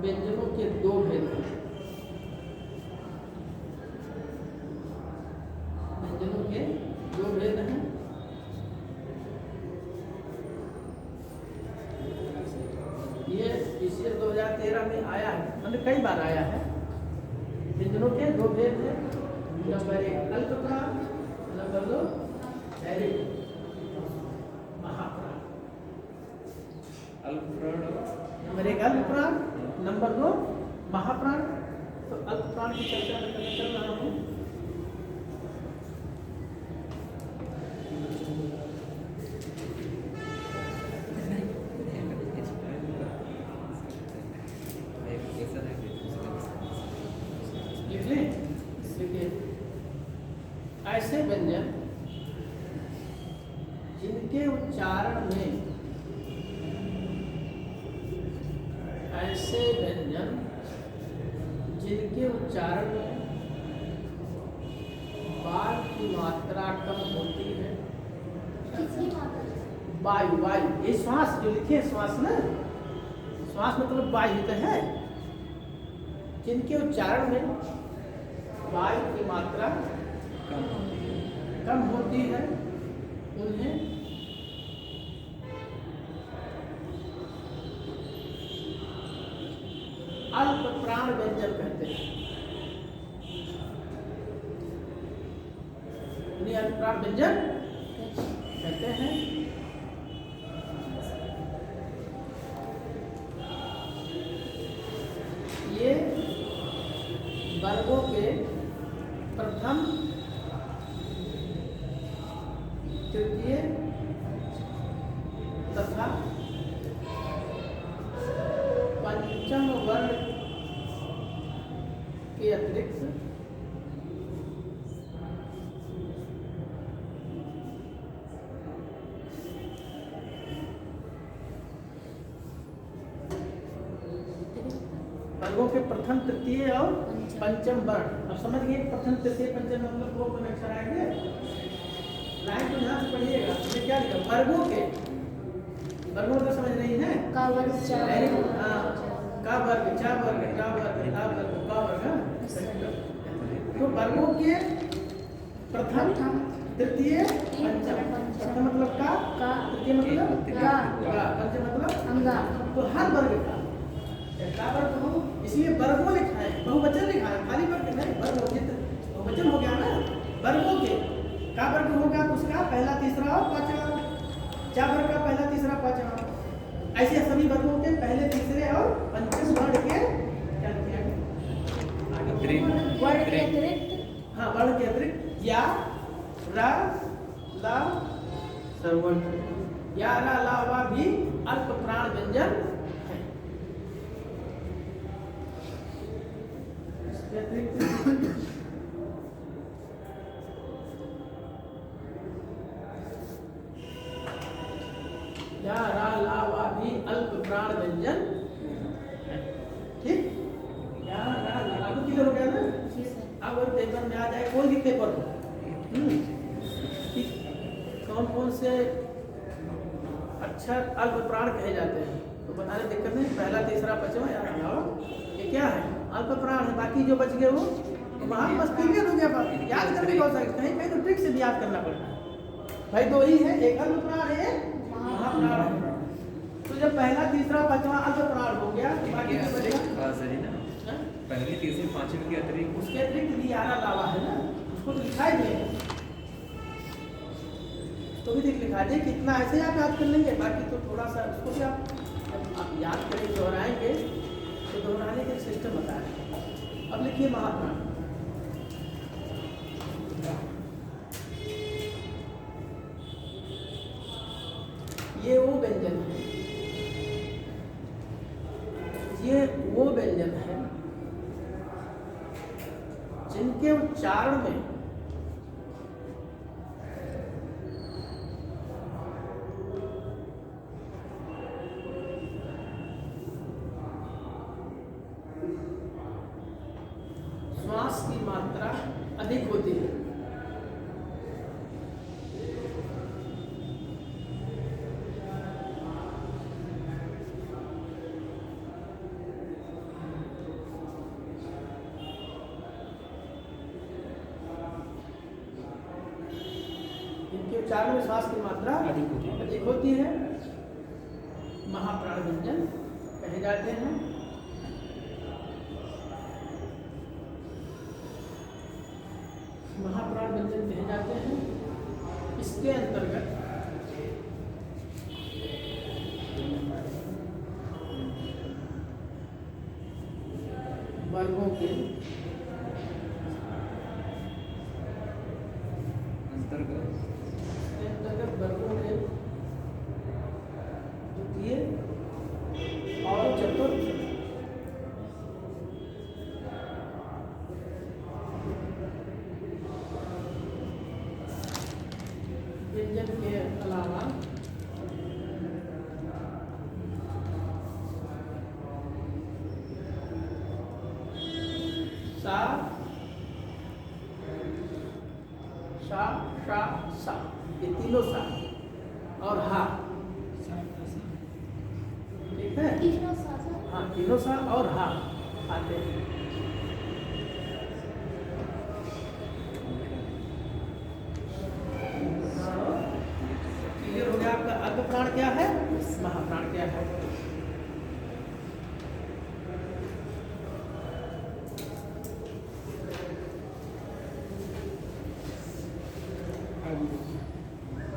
व्यंजनों के 2 भेद हैं। व्यंजनों के 2 भेद हैं। ये PCL 2013 में आया है, मतलब कई बार आया है। व्यंजनों के 2 भेद हैं। नंबर 1 अल्प प्राण, नंबर 2 डायरेक्ट महाप्राण। अल्प प्राण नंबर 1 अल्प प्राण, नंबर 2 महाप्राण। तो अल्प प्राण की चर्चा में करने चल रहा हूँ। लिख लें, देखिए ऐसे व्यंजन जिनके उच्चारण में ऐसे व्यंजन जिनके उच्चारण में मात्रा कम होती है। किसकी मात्रा? वायु, वायु, ये श्वास जो लिखे हैं, श्वास ना, श्वास मतलब वायु तो है। जिनके उच्चारण में वायु की मात्रा कम होती है उन्हें अल्प प्राण व्यंजन कहते हैं। उन्हें अल्प प्राण व्यंजन कहते हैं। ये वर्गों के प्रथम, तृतीय तथा पंचम वर्ण के अतिरिक्त वर्गों के प्रथम, तृतीय और पंचम वर्ण। अब समझ गए प्रथम, तृतीय, पंचम मतलब कौन अक्षर आएंगे? लाइन को ध्यान से पढ़िएगा। ये क्या लिखा? वर्गों के, वर्गों का समझ रही है? का वर्ग, चा वर्ग, का वर्ग, चा वर्ग, का वर्ग, का वर्ग, का वर्ग। तो वर्गों के प्रथम, तृतीय, पंचम। प्रथम मतलब का, तृतीय मतलब गा, पंचम मतलब अंगा। तो हर वर्ग का वर्ग हो, इसलिए वर्गों लिखा है, बहुवचन लिखा है, खाली वर्ग नहीं, वर्ग बहुवचन हो गया ना। वर्गों के का वर्ग होगा तो उसका पहला, तीसरा और पांचवा। चा वर्ग का पहला, तीसरा, पांचवा। ऐसे सभी वर्गों के पहले, तीसरे और पंचम वर्ण के क्या किया वर्ण के अतिरिक्त, हाँ, वर्ण के अतिरिक्त या रा, ला, सर्वर्ण, या रा, ला, वा भी अल्प प्राण व्यंजन है। इसके अतिरिक्त या रा, ला, वा भी अल्प प्राण व्यंजन है। ठीक, या रा, ला, अब क्लियर हो गया ना? अब और पेपर में आ जाए, कोई भी पेपर हो, कौन कौन से अक्षर अल्प प्राण कहे जाते हैं तो बताने दिक्कत नहीं। पहला, तीसरा, पांचवा याद रखो, ये क्या है? अल्प प्राण है। बाकी जो बच गए वो वहाँ बस क्लियर हो गया। बात याद करने का हो सकता है, कहीं कहीं तो ट्रिक से भी याद करना पड़ता है। भाई दो ही है, एक अल्प प्राण है, महाप्राण है। तो जब पहला, तीसरा, पांचवा अल्प प्राण हो गया तो बाकी जो बचेगा पहले, तीसरे, पांचवें के अतिरिक्त उसके अतिरिक्त भी यारा लावा है ना, उसको तो लिखा ही है, तो भी लिखा दे। कितना ऐसे आप याद कर लेंगे, बाकी तो थोड़ा सा उसको भी आप याद करेंगे, दोहराएंगे तो दोहराने का सिस्टम बताया। अब लिखिए महाप्राण। ये वो व्यंजन है, ये वो व्यंजन है जिनके उच्चारण में श्वास की मात्रा अधिक होती है। इनके उच्चारण में श्वास की मात्रा अधिक होती है। महाप्राण व्यंजन कहे जाते हैं। महाप्राण व्यंजन कहे जाते हैं। इसके अंतर्गत वर्गों के अंतर्गत वर्गों के द्वितीय और चतुर्थ व्यंजन के अलावा सा, शा, सा शा सा, ये तीनों सा और हा, ठीक है। तीनों सासा हाँ, तीनों सा और हा आते हैं। क्लियर हो गया आपका? अग्र प्राण क्या है, महाप्राण क्या है?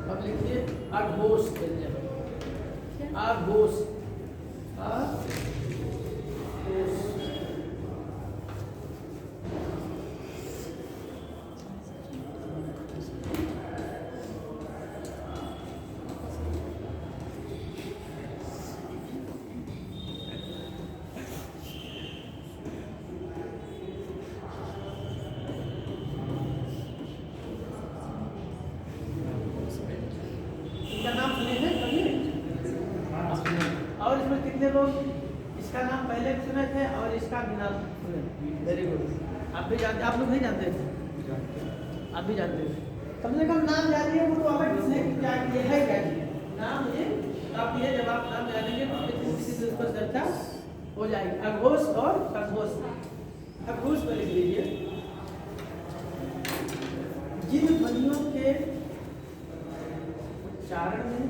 अब लिखिए अघोष व्यंजन, अघोष, अघोष। इनका नाम सुने हैं कभी? और इसमें कितने लोग इसका नाम पहले भी सुने थे और इसका भी नाम सुने? Very good. आप भी जानते, आप लोग नहीं जानते थे? आप भी जानते थे? कम से कम नाम जानिए, वो तो अलग चीज़ है कि क्या ये है, क्या चीज़ नाम ये काफी है। जब आप नाम जानेंगे तो किसी से उस पर चर्चा हो जाएगी। अघोष और खरगोश। अघोष पर लिख लीजिए, जिन ध्वनियों के उच्चारण में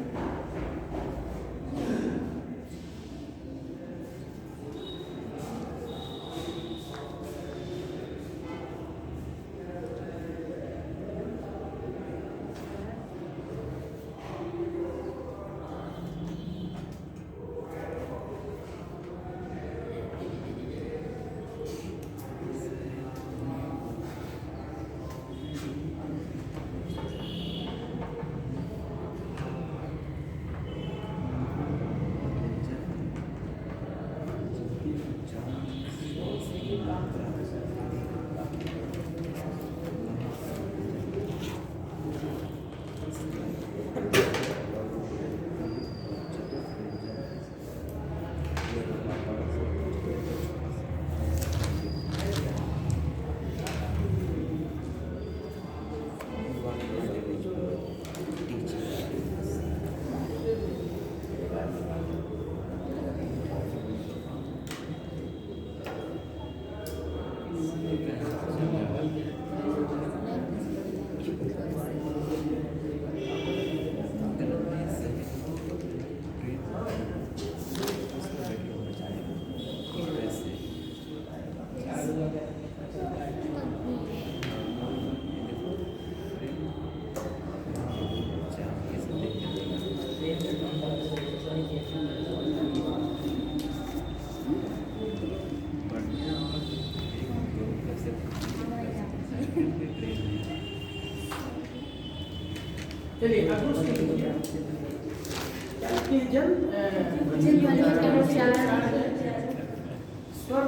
चलिए अघोष की लिखिए। क्या लिखिए? स्वर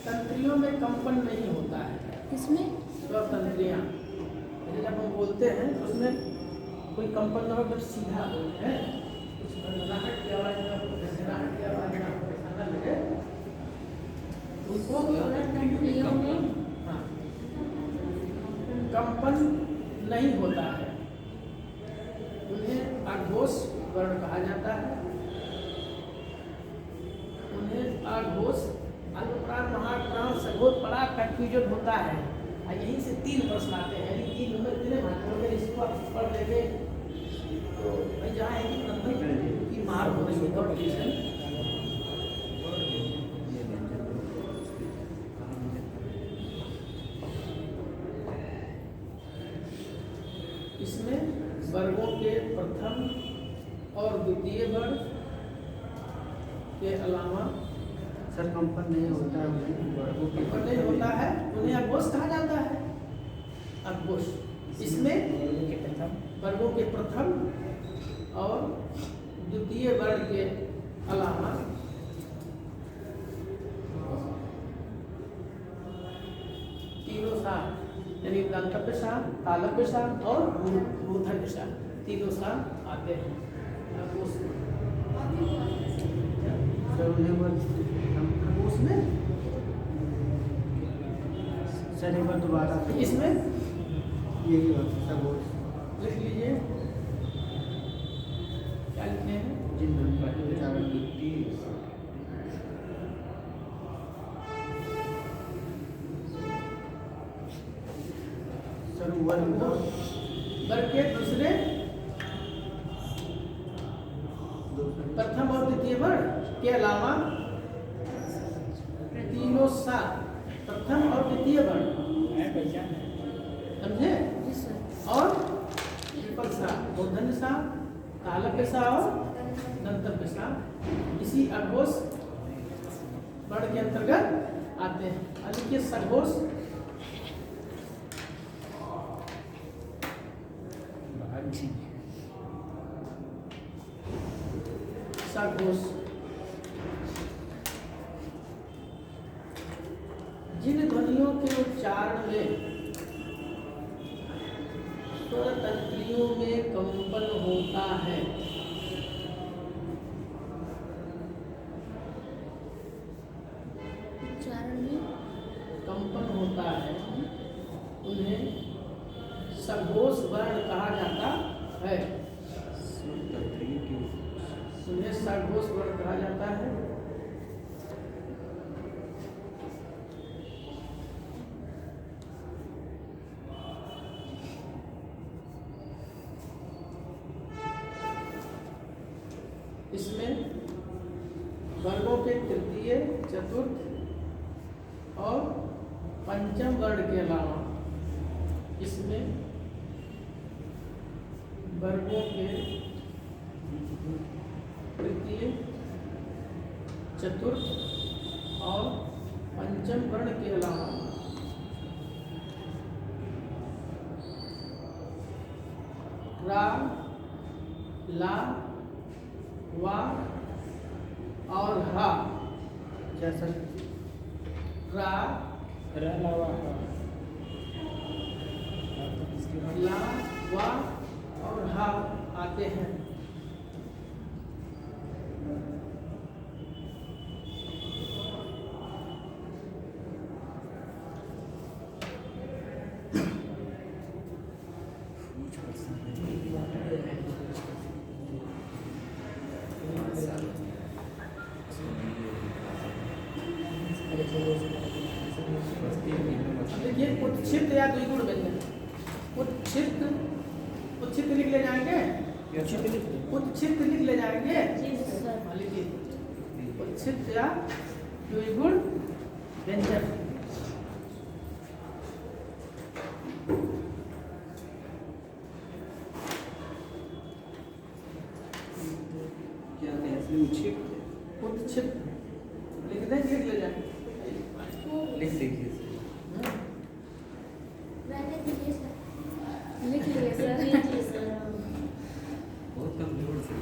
तंत्रियों में कंपन नहीं होता है। किसमें? स्वर तंत्रियाँ जैसे जब हम बोलते हैं तो उसमें कोई कंपन ना हो, जब सीधा है कुछ घनघनाहट की आवाज़ ना हो, झनझनाहट की आवाज़ ना हो, ऐसा ना लगे उसको तंत्रियों में हाँ कंपन नहीं होता है, उन्हें अघोष वर्ण कहा जाता है। उन्हें अघोष, अल्पप्राण, महाप्राण, सघोष बड़ा कंफ्यूजन होता है। यहीं से 3 प्रश्न आते हैं, यदि 3 नंबर इतने महत्वपूर्ण है, इसको आप पढ़ लेंगे तो भाई जहाँ है कि मार हो रही है कॉम्पिटिशन। इसमें वर्गों के प्रथम और द्वितीय वर्ग के अलावा सर कंपन नहीं होता है, वर्गों की कंपन नहीं होता है, उन्हें अघोष कहा जाता है। अघोष इसमें वर्गों के प्रथम और द्वितीय वर्ग के अलावा तीनों सा यानी दंतव्य सा, तालव्य सा और मूर्धन्य सा, तीनों सा आते हैं अघोष में। सर उन्हें अघोष में सर एक बार दोबारा इसमें यही बात है सब और लिख लीजिए, क्या लिखने हैं? जिन धन का उच्चारण वर्ग के दूसरे प्रथम और द्वितीय वर्ण के अलावा तीनों सा प्रथम और द्वितीय वर्ण समझे, जी सर। और ट्रिपल सा, मूर्धन्य सा, तालव्य सा और दंतव्य सा इसी अघोष वर्ण के अंतर्गत आते हैं। अब देखिए सघोष, सघोष जिन ध्वनियों के उच्चारण में स्वर तंत्रियों में कंपन होता है, उच्चारण में कंपन होता है, उन्हें सघोष वर्ण कहा जाता है। उन्हें सघोष वर्ण कहा जाता है। इसमें वर्गों के तृतीय, चतुर्थ और पंचम वर्ण के अलावा इसमें वर्गों के तृतीय, चतुर्थ और पंचम वर्ण के अलावा रा, ला, वा और हा, क्या सर? रा, ला, वा और हा आते हैं। देखिए उत्क्षिप्त या द्विगुण व्यंजन, उत्क्षिप्त, उत्क्षिप्त लिख ले जाएंगे, उत्क्षिप्त लिख ले जाएंगे। जी सर। हाँ, लिखिए उत्क्षिप्त या द्विगुण व्यंजन। क्या कहते हैं उत्क्षिप्त? उत्क्षिप्त लिख दें, लिख ले जाएंगे। लिख दीजिए। रहने दीजिए सर। लिख लिए सर। जी सर। बहुत कमजोर से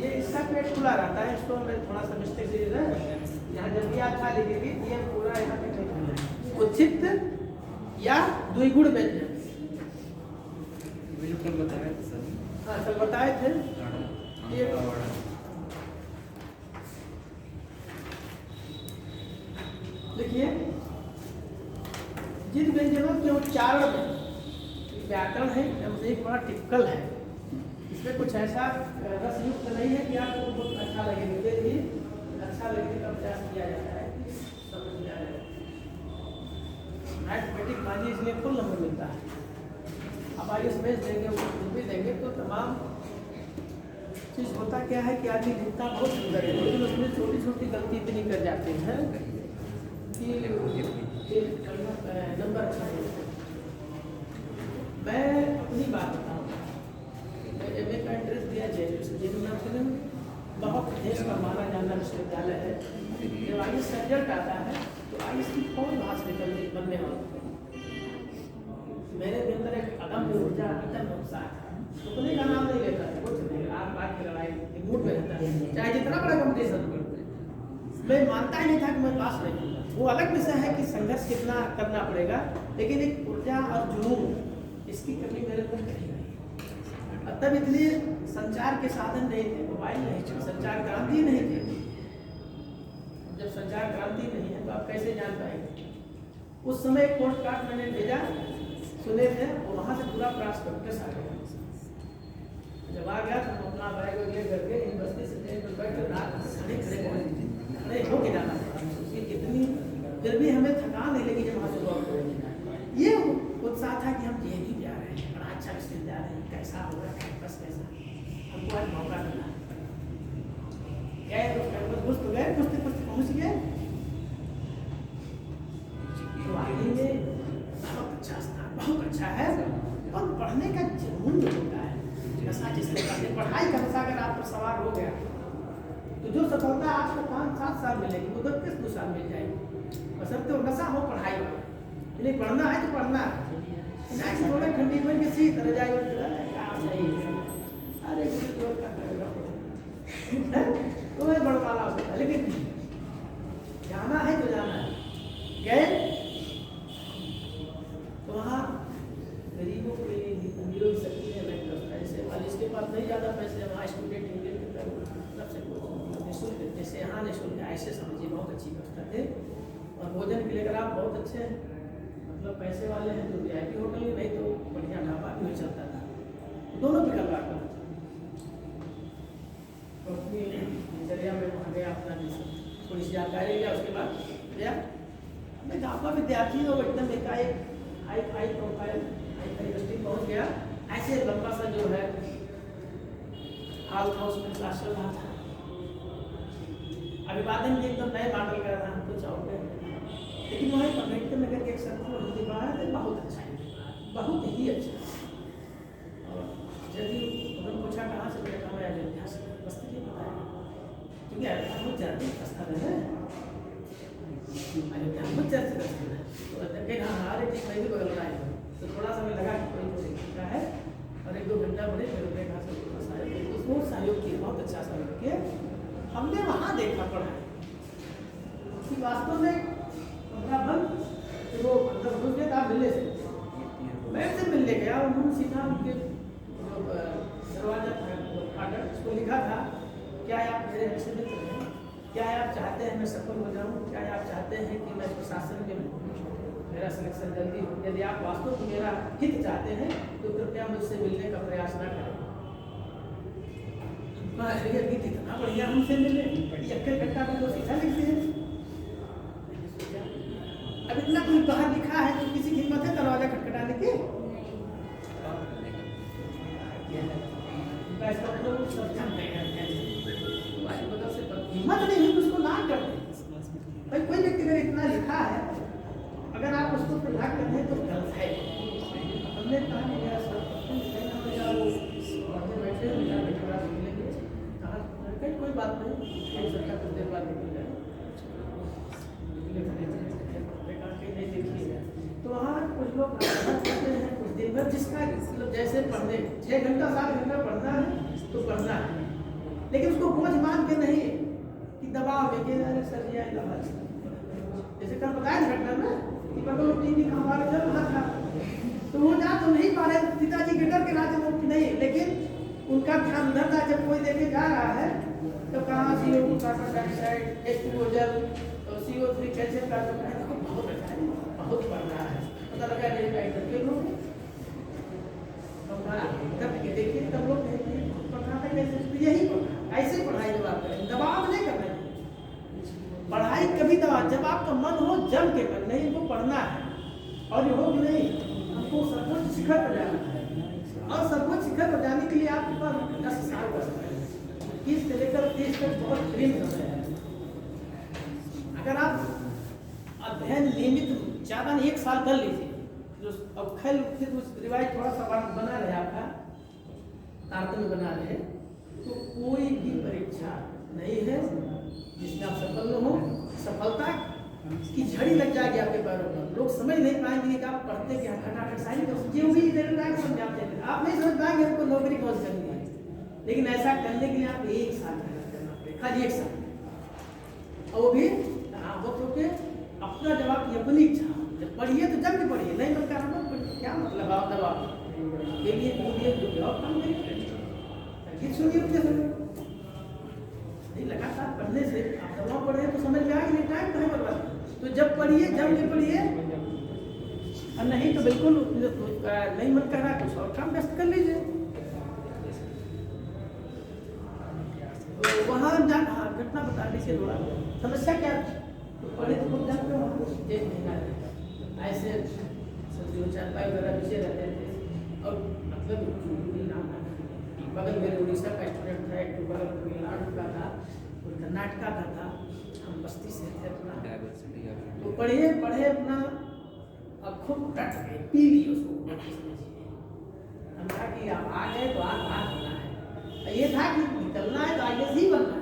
ये इसका पेट खुला रहता है, इसको मैं थोड़ा सा मिस्टेक से यहाँ जब भी आप खा लीजिएगी ये पूरा यहाँ पे नहीं खुला है। उत्क्षिप्त या द्विगुण व्यंजन, मुझे कल बताया था सर। हाँ कल बताए थे। ये देखिए जिन व्यंजनों के उच्चारण में व्याकरण है एक बड़ा टिपिकल है, इसमें कुछ ऐसा रसयुक्त नहीं है कि आपको बहुत अच्छा लगे, मुझे भी अच्छा लगने का प्रयास किया जाता है कि समझ में आ जाए। मैथमेटिक मानिए इसलिए फुल नंबर मिलता है। अब आइए स्पेस देंगे, वो भी देंगे तो तमाम चीज़ होता क्या है कि आदमी लिखता बहुत सुंदर है, लेकिन उसमें छोटी छोटी गलती इतनी कर जाते हैं कि नंबर अच्छा नहीं होता। मैं अपनी बात बताऊँ, मैं एम ए का एंट्रेंस दिया जिन्होंने बहुत देश का माना जाना विश्वविद्यालय है। जब आईएएस का रिजल्ट आता है तो आईएएस की कौन वहाँ से निकलने बनने वाला, मेरे के अंदर एक अदम्य ऊर्जा अटल उत्साह है, रुकने का नाम नहीं लेता है, कुछ नहीं, आग बात की लड़ाई मूड में रहता है, चाहे जितना बड़ा कंपटीशन हो। मैं मानता ही नहीं था कि मैं पास नहीं होगा, वो अलग विषय है कि संघर्ष कितना करना पड़ेगा, लेकिन एक ऊर्जा और जुनून इसकी कमी मेरे अंदर कहीं नहीं। और तब इतने संचार के साधन नहीं थे, मोबाइल नहीं थे, संचार क्रांति नहीं थी। जब संचार क्रांति नहीं है तो आप कैसे जान पाएंगे? उस समय एक पोस्ट कार्ड मैंने भेजा, सुने थे, और वहाँ से पूरा प्रॉस्पेक्टस आ गया। जब आ गया तो हम अपना बैग ले करके यूनिवर्सिटी से ट्रेन पर बैठ कर रात खड़े होके जाना था। कितनी फिर भी हमें थकान नहीं लगी जब वहाँ से लौट। ये उत्साह था कि हम ये भी जा रहे हैं, बड़ा अच्छा विश्वविद्यालय है, कैसा होगा कैंपस कैसा, हमको आज मौका मिला। गए उस कैंपस घुस तो गए, घुसते घुसते पहुँच गए तो आगे में बहुत अच्छा स्थान, बहुत अच्छा है। और पढ़ने का जुनून होता है, नशा जिसने करते, पढ़ाई का नशा अगर आप पर सवार हो गया तो जो सफलता आपको 5-7 साल मिलेगी वो 10-2 साल मिल जाएगी। बशर्ते वो नशा हो पढ़ाई का। नहीं पढ़ना है तो पढ़ना है, थोड़े ठंडी बन के सीख रह जाए अरे तो मैं बड़वाला होता है, लेकिन जाना है तो जाना है। गए तो वहाँ गरीबों के लिए, अमीरों की शक्ति है, पैसे वाले इसके पास नहीं ज़्यादा पैसे, वहाँ स्टूडेंट इंडियन की तरफ से निःशुल्क, जैसे यहाँ निःशुल्क ऐसे समझिए, बहुत अच्छी व्यवस्था थे। और भोजन के लिए अगर आप बहुत अच्छे मतलब पैसे वाले हैं तो VIP होटल में, नहीं तो बढ़िया ढाबा भी चलता था। दोनों विकल्प आपका अपनी दिनचर्या में वहाँ गया, अपना थोड़ी सी जानकारी लिया, उसके बाद गया। मैं गाँव का विद्यार्थी और एकदम एकाएक हाई प्रोफाइल यूनिवर्सिटी पहुँच गया। ऐसे लंबा सा जो है हॉल था, उसमें क्लास चल रहा था। अभिवादन भी एकदम नए मॉडल का था, कुछ और लेकिन वहाँ अम्बेडकर नगर के एक सत्र हिंदी पढ़ा है, बहुत अच्छा है, बहुत ही अच्छा। और यदि उन्होंने पूछा कहाँ से, मैंने कहा मैं अयोध्या से, बस ये बताया क्योंकि अयोध्या चर्चित स्थल है, अयोध्या में चर्चित स्थल है। तो देखे हाँ अरे ठीक मैं भी बगल में आया, तो थोड़ा समय लगा कि कोई को सीखा है, और 1-2 घंटा बड़े फिर उन्होंने कहा सब थोड़ा सहयोग, उसको सहयोग किया, बहुत अच्छा सहयोग किया। हमने वहाँ देखा पढ़ाई कि वास्तव में बंद वो अंदर घुस गया था मिलने से, मैं से मिलने गया, उन्होंने सीधा उनके जो दरवाजा था फाटक, उसको लिखा था क्या आप मेरे से मित्र हैं, क्या आप चाहते हैं मैं सफल हो जाऊँ, क्या आप चाहते हैं कि मैं प्रशासन में मेरा सिलेक्शन जल्दी हो, यदि आप वास्तव में मेरा हित चाहते हैं तो कृपया मुझसे मिलने का प्रयास न करें। गीत इतना बढ़िया हमसे मिले, 1 घंटा में तो सीधा लिखते हैं। अब इतना कुछ बाहर लिखा है तो किसी की हिम्मत है दरवाजा खटखटाने की? हिम्मत नहीं है उसको ना करते भाई। कोई व्यक्ति अगर इतना लिखा है, अगर आप उसको प्रभाव करते हैं तो गलत है। हमने कहा मेरा कोई बात नहीं, सरकार कुछ देर बाद निकल जाए, तो वहाँ कुछ लोग करते हैं कुछ दिन भर, जिसका मतलब जैसे पढ़ने 6 घंटा 7 घंटा पढ़ना है तो पढ़ना है, लेकिन उसको बोझ मान के नहीं कि दबाव में कि अरे सर ये जैसे कल बताया घटना ना कि बगल टीवी का हमारा चल रहा था, तो वो जा तो नहीं पा रहे, पिताजी के डर के राज वो नहीं, लेकिन उनका ध्यान उधर था। जब कोई देखे जा रहा है तो कहाँ CO2 कार्बन डाइऑक्साइड, H2O जल, CO3 कैल्शियम कार्बोनेट, तो बहुत अच्छा है, बहुत बढ़ रहा है, पता लगा नहीं लोग देखिए तब लोग पढ़ना था कैसे, तो यही पढ़ना, ऐसे पढ़ाई जब आप करें, दबाव नहीं करना है पढ़ाई, कभी दबाव, जब आपका मन हो जम के कर, नहीं वो पढ़ना है और ये हो कि नहीं, हमको सर्वोच्च शिखर पर जाना है। और सर्वोच्च शिखर पर जाने के लिए आपके पास 10 साल का समय है, 20 से लेकर 30 तक बहुत प्रेम समय है। अगर आप अध्ययन नियमित ज़्यादा नहीं 1 साल कर लीजिए, जो अब खैर फिर उस रिवाइज थोड़ा सा बना रहे आपका तारतम्य बना रहे, तो कोई भी परीक्षा नहीं है जिसमें आप सफल न हो। सफलता की झड़ी लग जाएगी आपके पैरों पर, लोग समझ नहीं पाएंगे कि आप पढ़ते क्या, खटाखट साइन जो भी समझाते हैं, आप नहीं समझ पाएंगे उनको नौकरी कौन करनी है। लेकिन ऐसा करने के लिए आप 1 साल मेहनत करना पड़ेगा, खाली 1 साल, और वो भी होके अपना जवाब की अपनी इच्छा, जब पढ़िए तो जब भी पढ़िए, नहीं मन कर क्या मतलब आप दबाव के लिए जो काम नहीं गीत सुनिए उनके समय नहीं, लगातार पढ़ने से आप दवा पढ़े तो समझ में आएगी, नहीं टाइम कहाँ बर्बाद। तो जब पढ़िए जब नहीं पढ़िए, और नहीं तो बिल्कुल नहीं मन कर रहा कुछ और काम व्यस्त कर लीजिए। तो वहाँ घटना बता दीजिए थोड़ा, समस्या क्या तो पढ़े तो खुद जानते हो, 1 महीना ऐसे सब्जी चारपाई वगैरह पीछे रहते थे। और मतलब बगल मेरे उड़ीसा का स्टूडेंट था, एक बगल तमिलनाडु का था, कोई कर्नाटका का था, हम बस्ती से थे अपना। तो पढ़े पढ़े अपना अब खूब डट गए, पी ली उसको। हम कहा कि आप आ गए तो आज बात होना है, ये था कि निकलना है तो आगे से ही बनना है।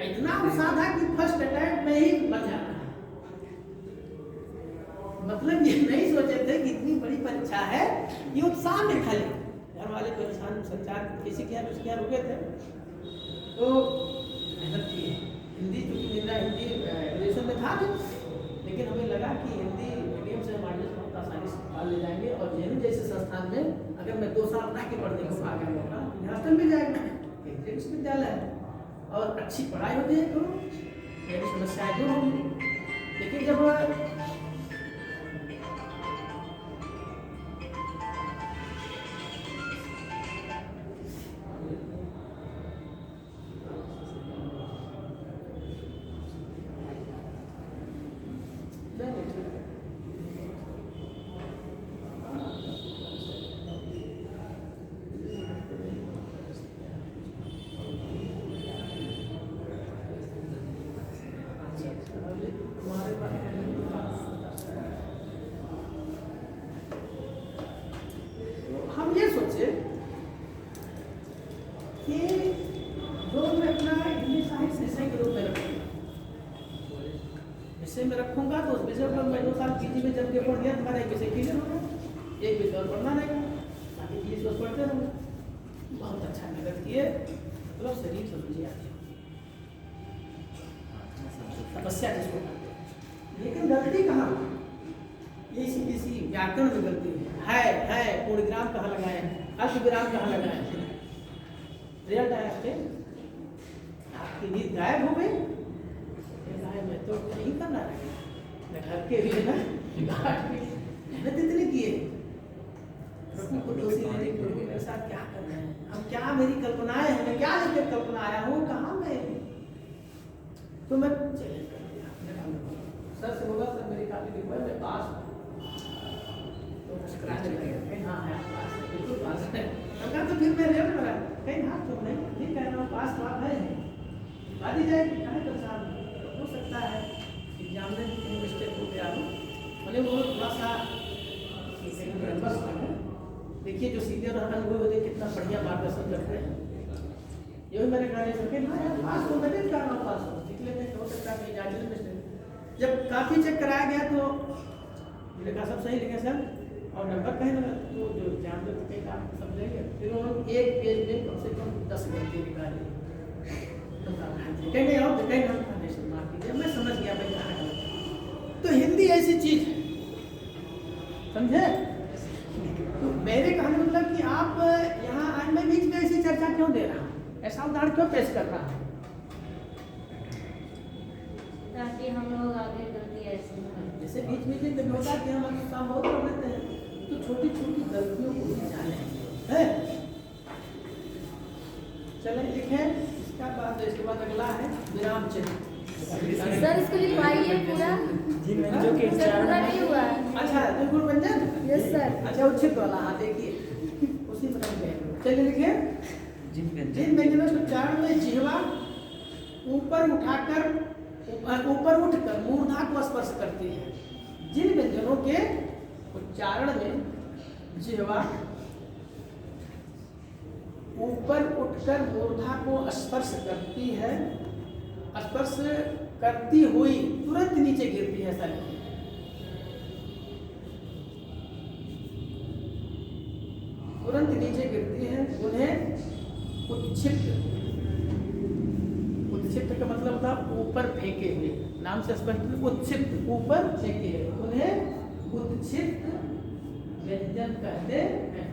इतना उत्साह था कि फर्स्ट अटैम्प्ट में ही बन जाना है। मतलब ये नहीं सोचे थे कि इतनी बड़ी परीक्षा है, ये उत्साह में खाली घर वाले परेशान, संचार किसी के यहाँ उसके यहाँ रुके थे तो मेहनत की। हिंदी चूँकि मेरा हिंदी ग्रेजुएशन में था नहीं, लेकिन हमें लगा कि हिंदी मीडियम से हम आगे बहुत आसानी से पढ़ ले जाएंगे। और जेएनयू जैसे संस्थान में अगर मैं 2 साल रह के पढ़ने को आ गया होगा तो हॉस्टल मिल जाएगा, एक विश्वविद्यालय है और अच्छी पढ़ाई होती है तो मेरी समस्याएं दूर होंगी। लेकिन जब हम ये सोचे कि जो मैं अपना हिंदी साहित्य विषय के रूप में रखूँगा, विषय में रखूँगा तो उस विषय पर मैं 2 साल पीजी में जब के पढ़ गया तुम्हारा एक विषय क्लियर होगा, एक विषय और पढ़ना रहेगा, बाकी चीज बस पढ़ते रहूँगा। बहुत अच्छा मेहनत किए, मतलब शरीर समझिए आती समस्या जिसको कहते हैं। लेकिन गलती कहाँ, ये किसी व्याकरण में गलती है पूर्णविराम कहाँ लगाए, अल्पविराम कहाँ लगाए, रिजल्ट आया आपकी नींद गायब हो गई। मैं तो नहीं करना रहेगा, घर के भी ना मेहनत इतनी की है, प्रभु को दोषी नहीं, प्रभु मेरे साथ क्या कर रहे हैं, हम क्या मेरी कल्पनाएं हैं, मैं क्या लेकर कल्पना आया हूँ, कहाँ मैं तो मैं चले सर से बोला सर मेरी काफी लिखवा मैं पास तो मुस्कुराने लगे, हाँ है पास है, बिल्कुल पास है। कहा तो फिर मैं रेल करा कहीं हाँ तो नहीं कह रहा हूँ, पास तो आप है बात ही जाएगी, कहा तो साहब हो सकता है एग्जाम में कहीं मिस्टेक हो गया हो, भले वो थोड़ा सा बस देखिए जो सीनियर अनुभव होते कितना बढ़िया मार्गदर्शन करते हैं। ये मैंने कहा हाँ यार पास तो मैं नहीं कर रहा हूँ, पास निकले में हो सकता है कहीं जाके मिस्टेक। जब काफ़ी चेक कराया गया तो मैंने कहा सब सही लिखे सर और नंबर कहीं लगा तो जो एग्जाम में कहीं आप सब लेंगे, फिर उन्होंने एक पेज में कम से कम 10 घंटे निकाले, कहीं और कहीं हम फाउंडेशन मार दीजिए, मैं समझ गया भाई कहाँ गलत। तो हिंदी ऐसी चीज है, समझे। तो मेरे कहने मतलब कि आप यहाँ आज मैं बीच में ऐसी चर्चा क्यों दे रहा हूँ, ऐसा उदाहरण क्यों पेश कर रहा हूँ, ताकि हम लोग आगे गलती ऐसे जैसे बीच में जब होता कि हम काम बहुत कर लेते हैं तो छोटी छोटी गलतियों को भी जाने हैं। चलें लिखे इसका बाद, इसके बाद अगला है विराम चिन्ह। सर इसको लिखवाइए पूरा, सर पूरा नहीं हुआ है। अच्छा तो गुण व्यंजन, यस सर। अच्छा उच्छित वाला, हाँ देखिए उसी में हम गए। चलिए लिखे जिन व्यंजनों के उच्चारण में जिह्वा ऊपर उठकर मूर्धा को स्पर्श करती है, जिन व्यंजनों के उच्चारण में जिह्वा ऊपर उठकर मूर्धा को स्पर्श करती है, स्पर्श करती हुई तुरंत नीचे गिरती है, ऐसा तुरंत नीचे गिरती है, उन्हें उत्क्षिप्त, उत्क्षिप्त का मतलब था ऊपर फेंके हुए, नाम से स्पष्ट उत्क्षिप्त ऊपर फेंके हुए, उन्हें उत्क्षिप्त व्यंजन कहते हैं।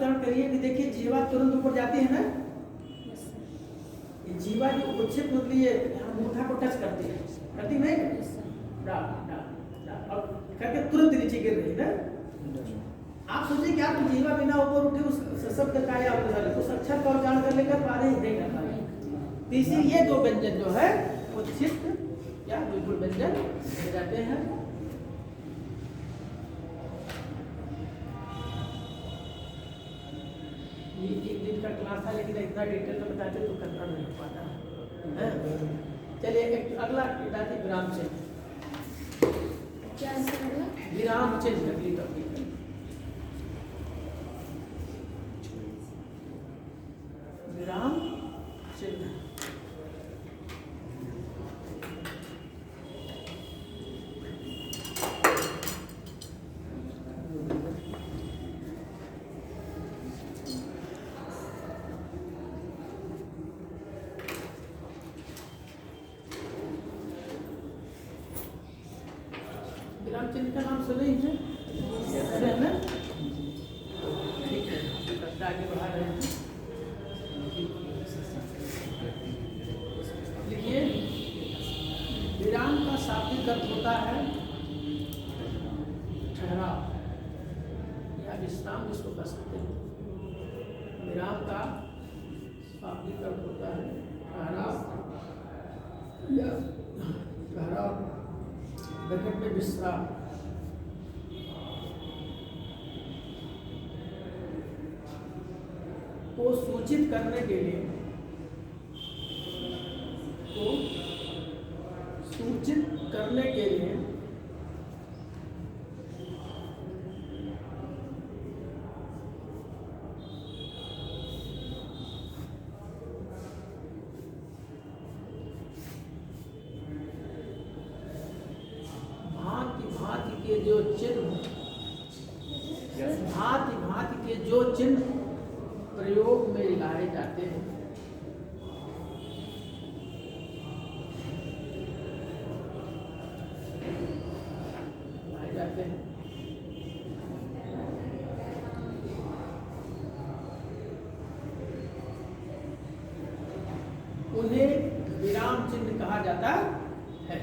उदाहरण करिए कि देखिए जीवा तुरंत ऊपर जाती है ना, यस सर। ये जीवा जो उच्छित मतलब ये यहाँ मूठा को टच करती है, करती नहीं? Yes sir. डा डा डा और करके तुरंत नीचे गिर रही है ना। आप सोचिए कि आप जीवा बिना ऊपर उठे उस शब्द का क्या आप उस अक्षर का उच्चारण कर लेकर पा रहे हैं, नहीं कर पा रहे हैं। तीसरी ये दो व्यंजन जो है उच्छित या बिल्कुल व्यंजन हो जाते हैं। ये एक दिन का क्लास था लेकिन इतना डिटेल में बताते तो करना नहीं हो पाता है। चलिए एक अगला बताते विराम चिन्ह। क्या आंसर होगा? विराम चिन्ह अगली टॉपिक है। विराम चिन्ह विराम चिन्ह का नाम सुने ही है ना? ठीक है, आगे बढ़ा रहे हैं। लिखिए, विराम का शाब्दिक अर्थ होता है ठहराव या विश्राम, जिसको कह सकते हैं। विराम का शाब्दिक अर्थ होता है ठहराव या ठहराव, ब्रैकेट में विश्राम। को सूचित करने के लिए, को सूचित करने के लिए भांति भांति के जो चिन्ह, भांति भांति के जो चिन्ह प्रयोग में लाए जाते हैं, लाए जाते हैं, उन्हें विराम चिन्ह कहा जाता है।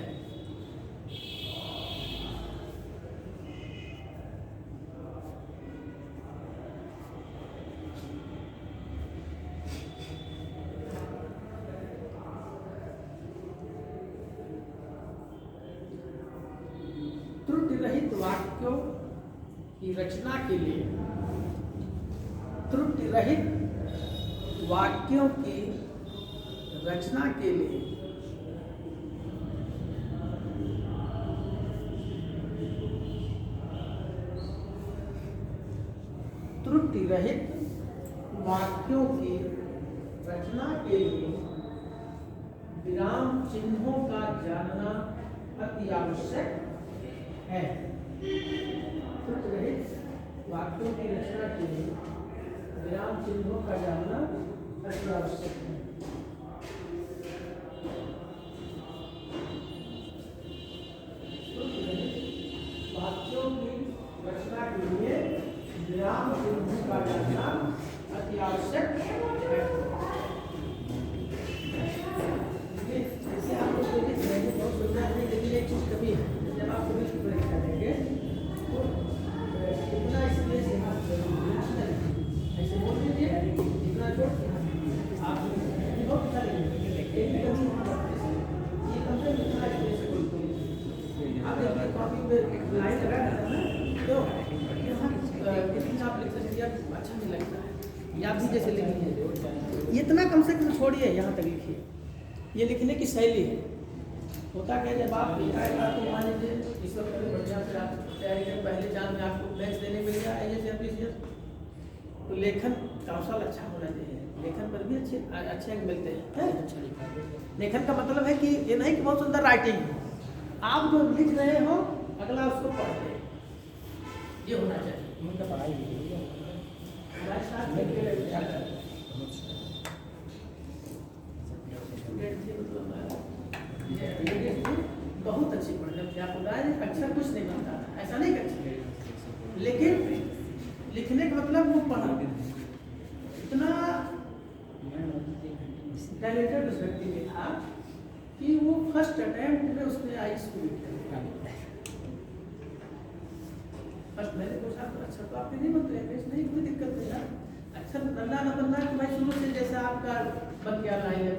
त्रुटि रहित वाक्यों की रचना के लिए, त्रुटि रहित वाक्यों की रचना के लिए त्रुटि रहित वाक्यों की रचना के लिए विराम चिन्हों का जानना अति आवश्यक है। त्रुटि रहित वाक्यों की रचना के लिए विराम चिन्हों का जानना अति आवश्यक है। वाक्यों की रचना के लिए विराम चिन्हों का जानना अति आवश्यक है। जैसे आप लोग बहुत सुंदर है, लेकिन एक चीज कभी है, जब आप पुलिस की परीक्षा देंगे तो इतना स्पेस यहाँ ऐसे बोल दीजिए, इतना जोड़ आप बहुत अच्छा लिखेंगे। ये कम से कम इतना स्पेस बोलते हैं। आप देखिए कॉपी पे लाइन लगा रहता है ना, तो यहाँ कितनी आप लिख सकते हैं, अच्छा नहीं लगता है। या भी जैसे लिखिए, इतना कम से कम छोड़िए, यहाँ तक लिखिए। ये लिखने की शैली है। होता क्या, जब आप लिखाएगा तो मान लीजिए इस वक्त बढ़िया से आप तैयारी करें, पहले चांद में आपको मैच देने मिल गया IAS, तो लेखन कौशल अच्छा होना चाहिए। लेखन पर भी अच्छे अंक मिलते हैं। लेखन का मतलब है कि ये नहीं कि बहुत सुंदर राइटिंग है, आप जो लिख रहे हो अगला उसको पढ़ते, ये होना चाहिए। उनका पढ़ाई हमारे साथ बहुत अच्छी पढ़ने थे, आपको अक्षर कुछ नहीं बनता था, ऐसा नहीं कर, लेकिन लिखने का मतलब वो पढ़ा टैलेंटेड उस व्यक्ति में था कि वो फर्स्ट अटेम्प्ट में उसने आईएएस को लिखा। फर्स्ट मैंने पूछा तो अच्छा तो आपने नहीं बनते आईएएस, नहीं कोई दिक्कत नहीं यार, अच्छा बनना न बनना तो भाई शुरू से जैसा आपका बन गया लाइन है,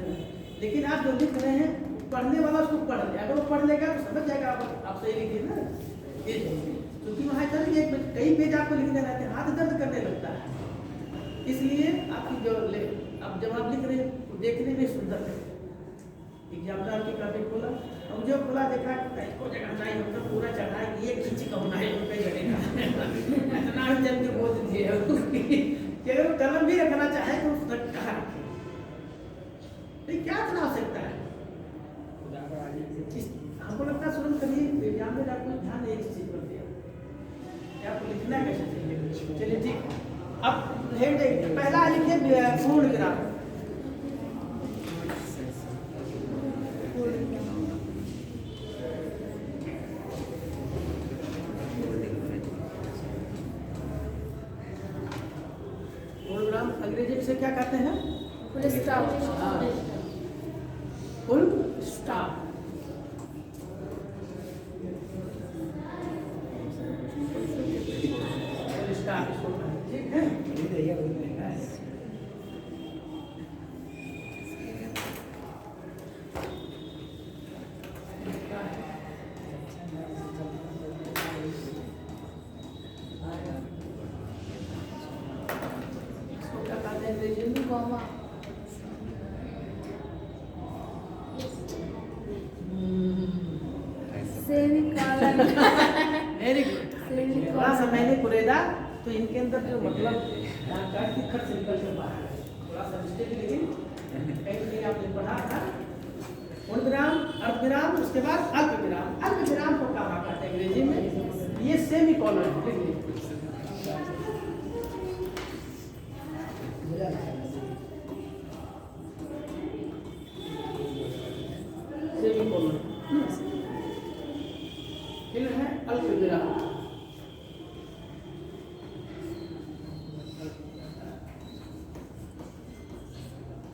लेकिन आप जो लिख रहे हैं पढ़ने वाला उसको पढ़ ले, अगर वो पढ़ लेगा तो समझ जाएगा आप सही लिखिए ना ये, क्योंकि वहाँ चल गया कई पेज आपको लिखने रहते हैं, हाथ दर्द करने लगता है, इसलिए आपकी जो अब जब आप लिख रहे हैं तो देखने में सुंदर है। एग्जाम्पल की काफी खोला और जो खोला देखा इसको जगह नहीं होता पूरा चढ़ा ये खींची कहना है उनका जगह इतना जन के बोल दिए कि अगर वो कलम भी रखना चाहे तो उसका कहा रखे, नहीं क्या इतना आवश्यकता है। हमको लगता है सुन कभी एग्जाम में आपको ध्यान एक चीज पर दिया कि आपको लिखना कैसे चाहिए। चलिए ठीक, अब हेड पहला लिखिए पूर्ण विराम। अंग्रेजी से क्या कहते हैं? Full stop. Full stop. Full stop इसको ठीक है। कॉमा। सेमीकोलन। Very good. थोड़ा सा मैंने कुरेदा तो इनके अंदर जो मतलब जानकारी की खर्च निकल के बाहर है, थोड़ा सा मिस्टेक, लेकिन कहीं आपने पढ़ा था पूर्ण विराम, अर्ध विराम, उसके बाद अल्प विराम। अल्प विराम को कहा कहते हैं अंग्रेजी में, ये सेमीकोलन लिख लीजिए। सेमीकोलन फिर है अल्प विराम।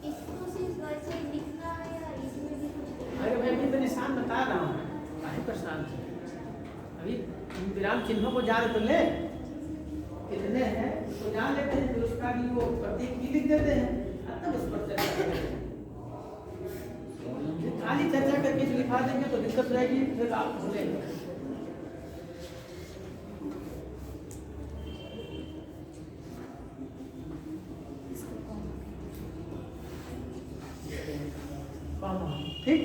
इसको सिर्फ वैसे लिखना है या इसमें भी कुछ? अरे मैं भी तो निशान बता रहा हूँ, काहे परेशान है? अभी विराम चिन्हों को जान तो ले कितने हैं तो जान लेते हैं, फिर उसका भी वो प्रतीक भी लिख देते हैं, तब उस पर चर्चा करते हैं। खाली चर्चा करके लिखा देंगे तो दिक्कत हो जाएगी, फिर आप भूलेंगे। ठीक,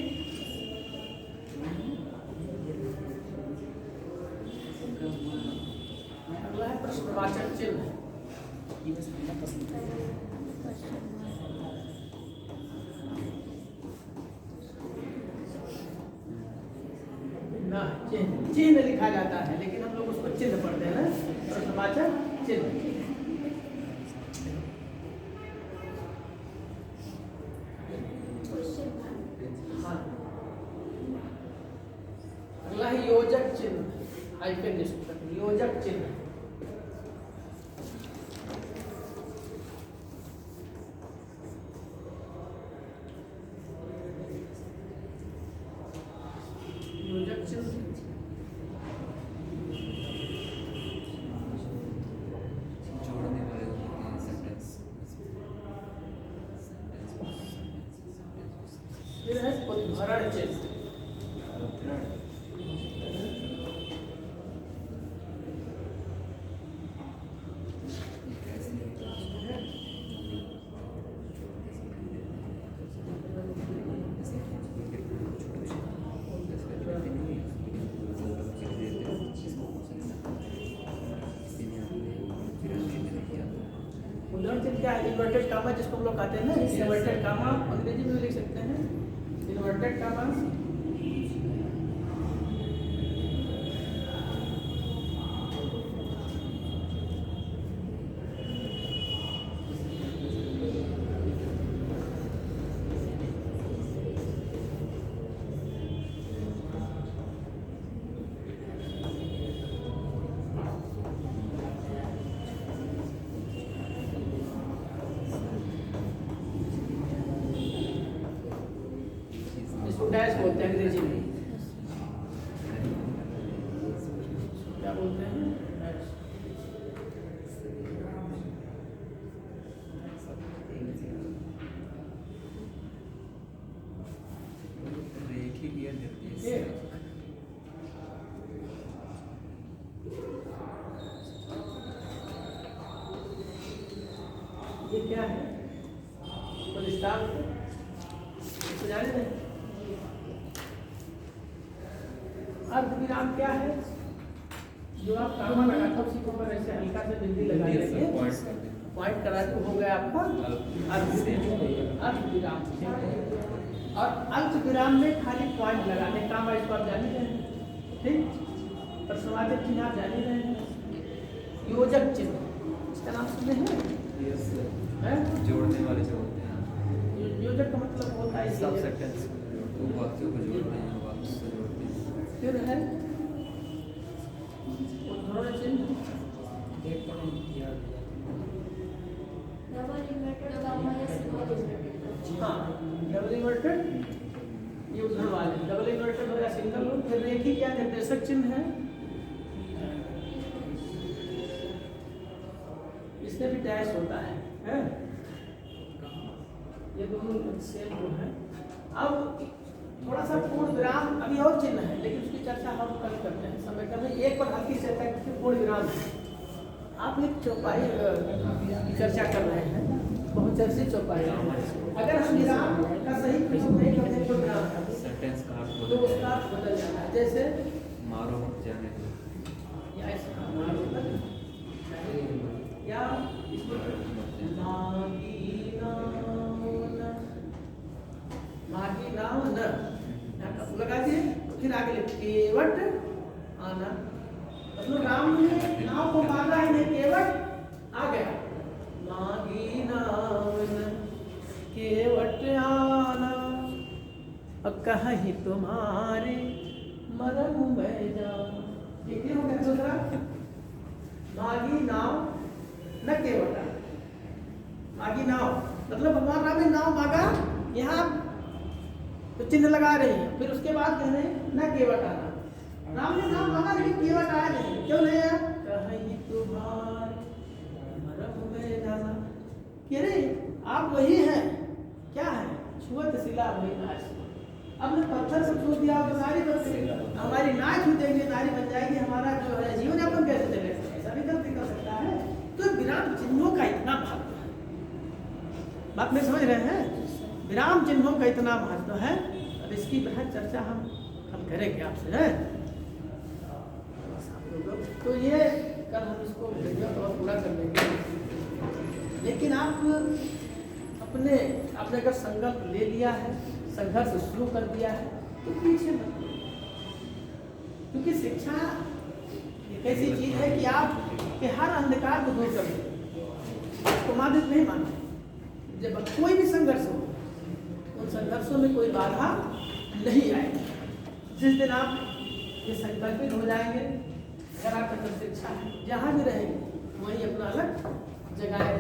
अगला है प्रश्नवाचक चिन्ह। ना चिन्ह लिखा जाता है, लेकिन हम लोग उसको चिन्ह पढ़ते हैं ना, प्रश्नवाचक चिन्ह। अगला है योजक चिन्ह, हाइफन योजक चिन्ह। योजक चिन्ह जोड़ने वाले होते हैं सेंटेंस। फिर है उद्धरण चिन्ह। उद्धरण चिन्ह क्या है? इन्वर्टेड कामा जिसको हम लोग कहते हैं ना, इन्वर्टेड कामा अंग्रेजी में लिख सकते हैं, इन्वर्टेड कामा। इसको डैश बोलते हैं अंग्रेजी में। क्या बोलते हैं? डैश। एक ही गियर देती है। ये क्या है? कोई स्टाफ इसको जाने दें। अर्धविराम क्या है? जो आप कामा लगाते हो उसी के ऊपर ऐसे हल्का से बिंदी लगा देंगे, पॉइंट कर देना। पॉइंट करा के हो गया आपका अर्धविराम। और अल्पविराम में खाली पॉइंट लगाने का काम, इसको आप जान ही रहे हैं, ठीक? प्रश्नवाचक चिन्ह आप जान ही रहे हैं। योजक चिन्ह, इसका नाम सुने हैं? हैं? जोड़ने वाले जो होते हैं, योजक का मतलब होता है सब सेंटेंस दो वाक्यों को जोड़ते हैं, वाक्य से जोड़ते हैं। फिर है उद्धरण चिन्ह, डबल इन्वर्टेड कॉमा या सिंगल इन्वर्टेड। हाँ डबल इन्वर्टेड, ये उद्धरण वाले डबल इन्वर्टेड हो या सिंगल हो। फिर रेखी या निर्देशक चिन्ह है, इसमें भी डैश होता है, हैं? ये दोनों सेम वो है। अब थोड़ा सा पूर्ण विराम अभी और चिन्ह है, लेकिन उसकी चर्चा हम कल करते हैं समय कम है। एक पर हल्की से तक पूर्ण विराम है। आप एक चौपाई की चर्चा कर रहे हैं, बहुचर्चित चौपाई। अगर हम विराम का सही प्रयोग नहीं करते तो विराम का सेंटेंस का अर्थ तो बदल उसका जाएगा। अर्थ बदल जाता है। जैसे मारो मत जाने दो, या ऐसा मारो मत, या मागी नाव न लगा दिए, फिर आगे लिख केवट आना, मतलब राम ने नाव को मांगा ही नहीं, केवट आ गया। मागी नाव न केवट आना, अब कहीं तुम्हारे मरम में जा। ये क्या हो गया दूसरा? मागी नाव न केवट आना, मागी नाव मतलब भगवान राम ने नाव मांगा, यहाँ तो चिन्ह लगा रहे हैं। फिर उसके बाद कह रहे हैं न केवट आना, राम ने नाम मांगा लेकिन केवट आया नहीं, क्यों नहीं आया? कहीं तुम्हारे मरम में जाना, कह रहे आप वही हैं, क्या है? छुअत शिला वही नाश। अब ने पत्थर से छू दिया तो नारी बन गई, हमारी नाच छू देंगे नारी बन जाएगी, हमारा जो है जीवन यापन कैसे चलेगा? ऐसा भी गलती कर सकता है। तो विराम चिन्हों का इतना महत्व है, बात में समझ रहे हैं? विराम चिन्हों का इतना महत्व है। अब इसकी बृहद चर्चा हम करेंगे आपसे, है? तो ये कल हम इसको और पूरा कर लेंगे। लेकिन आप आपने अगर संकल्प ले लिया है, संघर्ष शुरू कर दिया है, तो पीछे मत, क्योंकि शिक्षा एक ऐसी चीज है कि आप के हर अंधकार को दूर कर दे, उसको मादित नहीं मानते। जब कोई भी संघर्ष हो, उन संघर्षों में कोई बाधा नहीं आएगी। जिस दिन आप ये संकल्पित हो जाएंगे, अगर आपके अंदर शिक्षा है, जहाँ भी रहेंगे वहीं अपना अलग जगह है।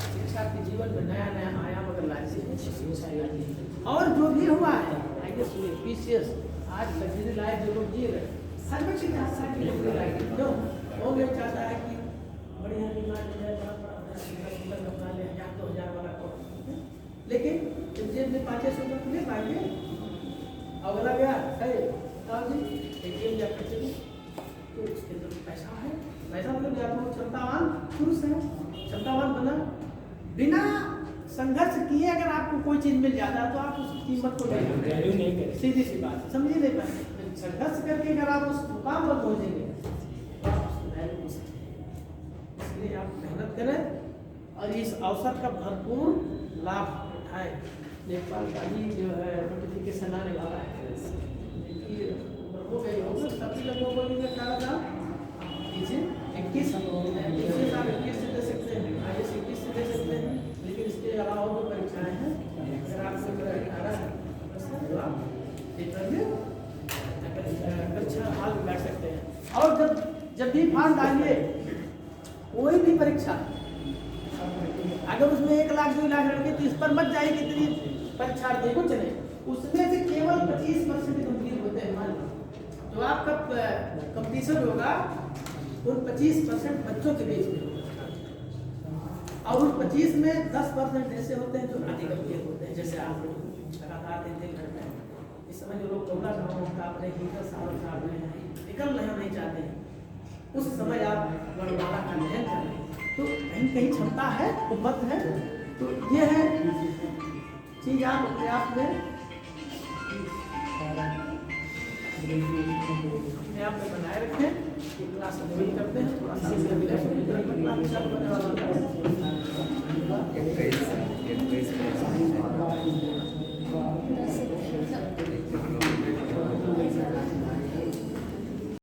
शिक्षा के जीवन में नया नया आयाम अगर लाती है शिक्षा लाती है। और जो भी हुआ है, आई गेस पीसीएस आज लग्जरी लाइफ जो लोग जी रहे, हर व्यक्ति चाहता है कि लग्जरी लाइफ, क्यों? वो भी चाहता है कि बढ़िया बीमार हो जाए, बड़ा अपना ले 1000-2000 वाला कोर्स, लेकिन जेब में 500 रुपये तो ले पाएंगे। अगला गया है जी एटीएम या पैसे तो उसके अंदर पैसा है, पैसा मतलब या तो क्षमतावान पुरुष है, क्षमतावान बना। बिना संघर्ष किए अगर आपको कोई चीज मिल जाता है तो आप उस कीमत को नहीं करें, सीधी सी बात, समझिए नहीं पाएंगे। संघर्ष करके अगर आप उस मुकाम पर पहुंचेंगे तो आप उसको वैल्यू हो सकते। इसलिए आप मेहनत करें और इस अवसर का भरपूर लाभ उठाएं। लेखपाल का ही जो है नोटिफिकेशन आने वाला है, हो गई होगा सभी लोगों को लिए 18 साल कीजिए, 21 साल 21 से दे सकते हैं, आगे से 21 से दे सकते हैं। लेकिन इसके अलावा जो परीक्षाएं हैं, अगर आपको 18 तो आप परीक्षा हाल में बैठ सकते हैं। और जब भी फॉर्म डालिए कोई भी परीक्षा, अगर उसमें 1 लाख 2 लाख लड़के तो इस पर मत जाइए कि परीक्षार्थी को चले, उसमें से केवल 25% कंप्लीट होते हैं। मान लो जो आपका कंपटीशन होगा उन 25% बच्चों के बीच में होगा, और उन 25 में 10% ऐसे होते हैं जो आधी कंप्लीट होते हैं। जैसे आप लगातार दिन करते हैं, इस समय जो लोग कोरोना का अपने हीटर साल में निकल नहीं चाहते हैं, उस समय आप वर्णमाला का अध्ययन कर रहे हैं, तो कहीं कहीं क्षमता है, उपलब्ध है। तो ये है चीज आप अपने आप में बनाए रखें। क्लास करते हैं, थोड़ा सा